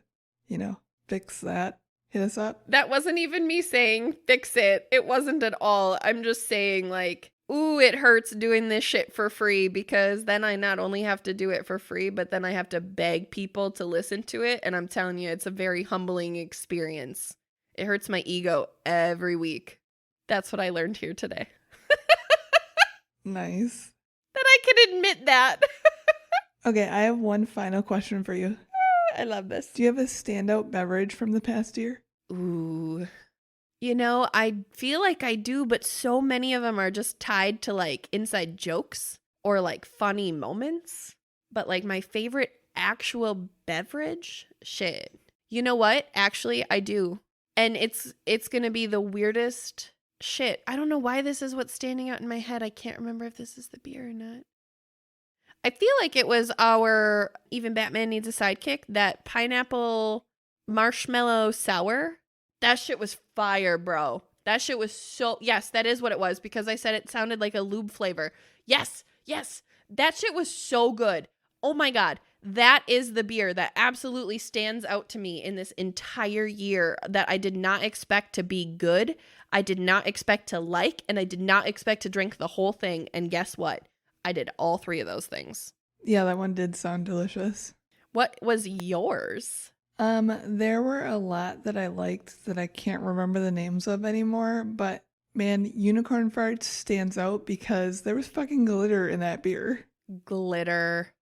Speaker 1: fix that, hit us up.
Speaker 2: That wasn't even me saying fix it. It wasn't at all. I'm just saying, like, ooh, it hurts doing this shit for free, because then I not only have to do it for free, but then I have to beg people to listen to it. And I'm telling you, it's a very humbling experience. It hurts my ego every week. That's what I learned here today.
Speaker 1: Nice.
Speaker 2: That I can admit that.
Speaker 1: Okay, I have one final question for you.
Speaker 2: I love this.
Speaker 1: Do you have a standout beverage from the past year?
Speaker 2: Ooh. I feel like I do, but so many of them are just tied to like inside jokes or like funny moments. But like my favorite actual beverage? Shit. You know what? Actually, I do. And it's going to be the weirdest shit. I don't know why this is what's standing out in my head. I can't remember if this is the beer or not. I feel like it was our Even Batman Needs a Sidekick, that pineapple marshmallow sour. That shit was fire, bro. That shit was so... Yes, that is what it was, because I said it sounded like a lube flavor. Yes. That shit was so good. Oh my God. That is the beer that absolutely stands out to me in this entire year, that I did not expect to be good. I did not expect to like, and I did not expect to drink the whole thing. And guess what? I did all three of those things.
Speaker 1: Yeah, that one did sound delicious.
Speaker 2: What was yours?
Speaker 1: There were a lot that I liked that I can't remember the names of anymore, but man, Unicorn Farts stands out because there was fucking glitter in that beer.
Speaker 2: Glitter.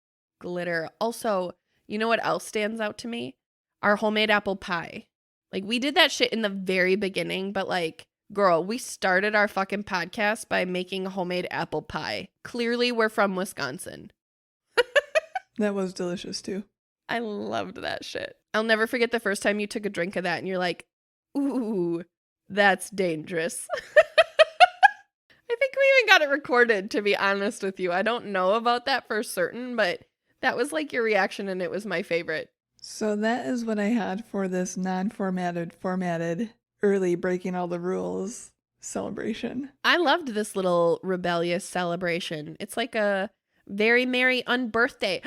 Speaker 2: Also, you know what else stands out to me? Our homemade apple pie. Like, we did that shit in the very beginning, but like, girl, we started our fucking podcast by making homemade apple pie. Clearly, we're from Wisconsin.
Speaker 1: That was delicious too.
Speaker 2: I loved that shit. I'll never forget the first time you took a drink of that and you're like, ooh, that's dangerous. I think we even got it recorded, to be honest with you. I don't know about that for certain, but that was like your reaction, and it was my favorite.
Speaker 1: So that is what I had for this formatted, early breaking all the rules celebration.
Speaker 2: I loved this little rebellious celebration. It's like a Very Merry Unbirthday.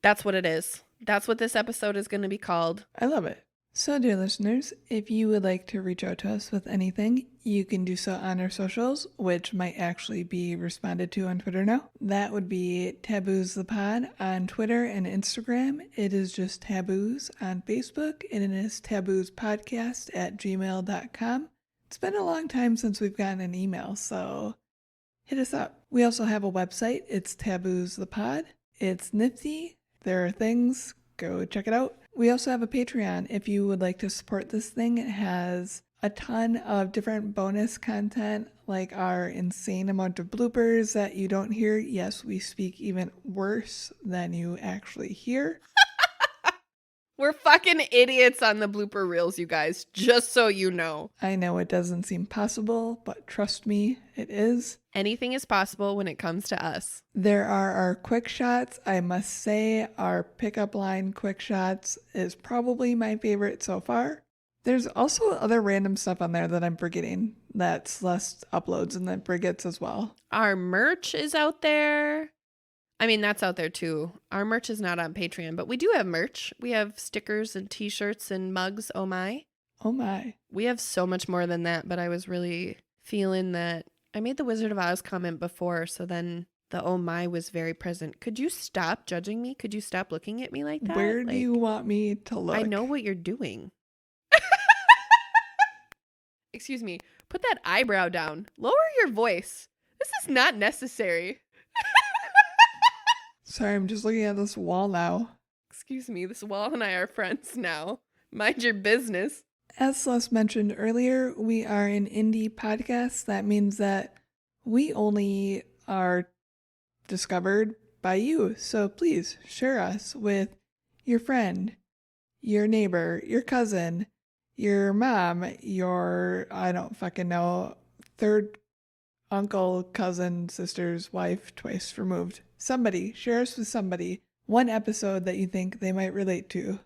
Speaker 2: That's what it is. That's what this episode is going to be called.
Speaker 1: I love it. So, dear listeners, if you would like to reach out to us with anything, you can do so on our socials, which might actually be responded to on Twitter now. That would be Tabooze the Pod on Twitter and Instagram. It is just Tabooze on Facebook, and it is taboozepodcast@gmail.com. It's been a long time since we've gotten an email, so hit us up. We also have a website. It's Tabooze the Pod. It's nifty. There are things. Go check it out. We also have a Patreon. If you would like to support this thing, it has a ton of different bonus content, like our insane amount of bloopers that you don't hear. Yes, we speak even worse than you actually hear.
Speaker 2: We're fucking idiots on the blooper reels, you guys, just so you know.
Speaker 1: I know it doesn't seem possible, but trust me, it is.
Speaker 2: Anything is possible when it comes to us.
Speaker 1: There are our quick shots. I must say our pickup line quick shots is probably my favorite so far. There's also other random stuff on there that I'm forgetting that Celeste uploads and that Brig gets as well.
Speaker 2: Our merch is out there. I mean, that's out there too. Our merch is not on Patreon, but we do have merch. We have stickers and t-shirts and mugs. Oh my.
Speaker 1: Oh my.
Speaker 2: We have so much more than that, but I was really feeling that I made the Wizard of Oz comment before, so then the oh my was very present. Could you stop judging me? Could you stop looking at me like that?
Speaker 1: Where do you want me to look?
Speaker 2: I know what you're doing. Excuse me. Put that eyebrow down. Lower your voice. This is not necessary.
Speaker 1: Sorry, I'm just looking at this wall now.
Speaker 2: Excuse me, this wall and I are friends now. Mind your business.
Speaker 1: As Celeste mentioned earlier, we are an indie podcast. That means that we only are discovered by you. So please share us with your friend, your neighbor, your cousin, your mom, your, I don't fucking know, third uncle, cousin, sister's wife, twice removed. Somebody, share us with somebody. One episode that you think they might relate to.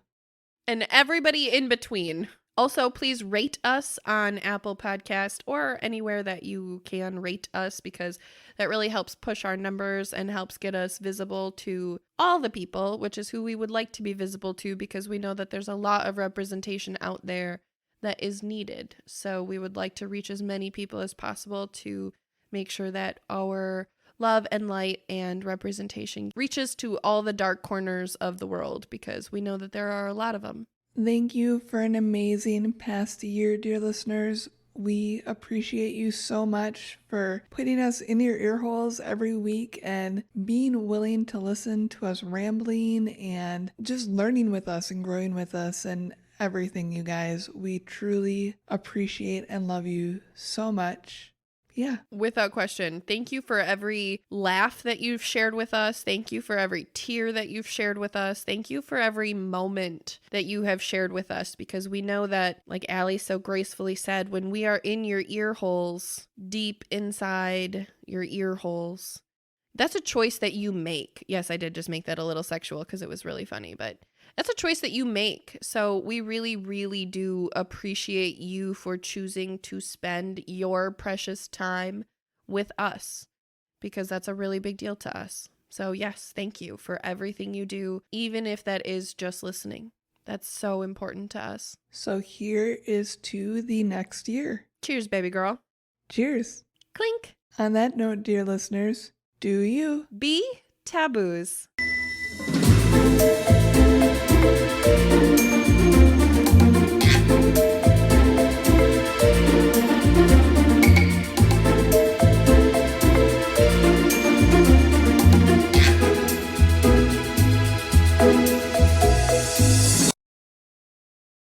Speaker 2: And everybody in between. Also, please rate us on Apple Podcast or anywhere that you can rate us, because that really helps push our numbers and helps get us visible to all the people, which is who we would like to be visible to, because we know that there's a lot of representation out there that is needed. So we would like to reach as many people as possible to make sure that our love and light and representation reaches to all the dark corners of the world, because we know that there are a lot of them.
Speaker 1: Thank you for an amazing past year, dear listeners. We appreciate you so much for putting us in your ear holes every week and being willing to listen to us rambling and just learning with us and growing with us and everything, you guys. We truly appreciate and love you so much. Yeah.
Speaker 2: Without question. Thank you for every laugh that you've shared with us. Thank you for every tear that you've shared with us. Thank you for every moment that you have shared with us, because we know that, like Allie so gracefully said, when we are in your ear holes, deep inside your ear holes, that's a choice that you make. Yes, I did just make that a little sexual because it was really funny, but that's a choice that you make. So we really, really do appreciate you for choosing to spend your precious time with us, because that's a really big deal to us. So yes, thank you for everything you do, even if that is just listening. That's so important to us.
Speaker 1: So here is to the next year.
Speaker 2: Cheers, baby girl.
Speaker 1: Cheers.
Speaker 2: Clink.
Speaker 1: On that note, dear listeners, do you
Speaker 2: be Tabooze.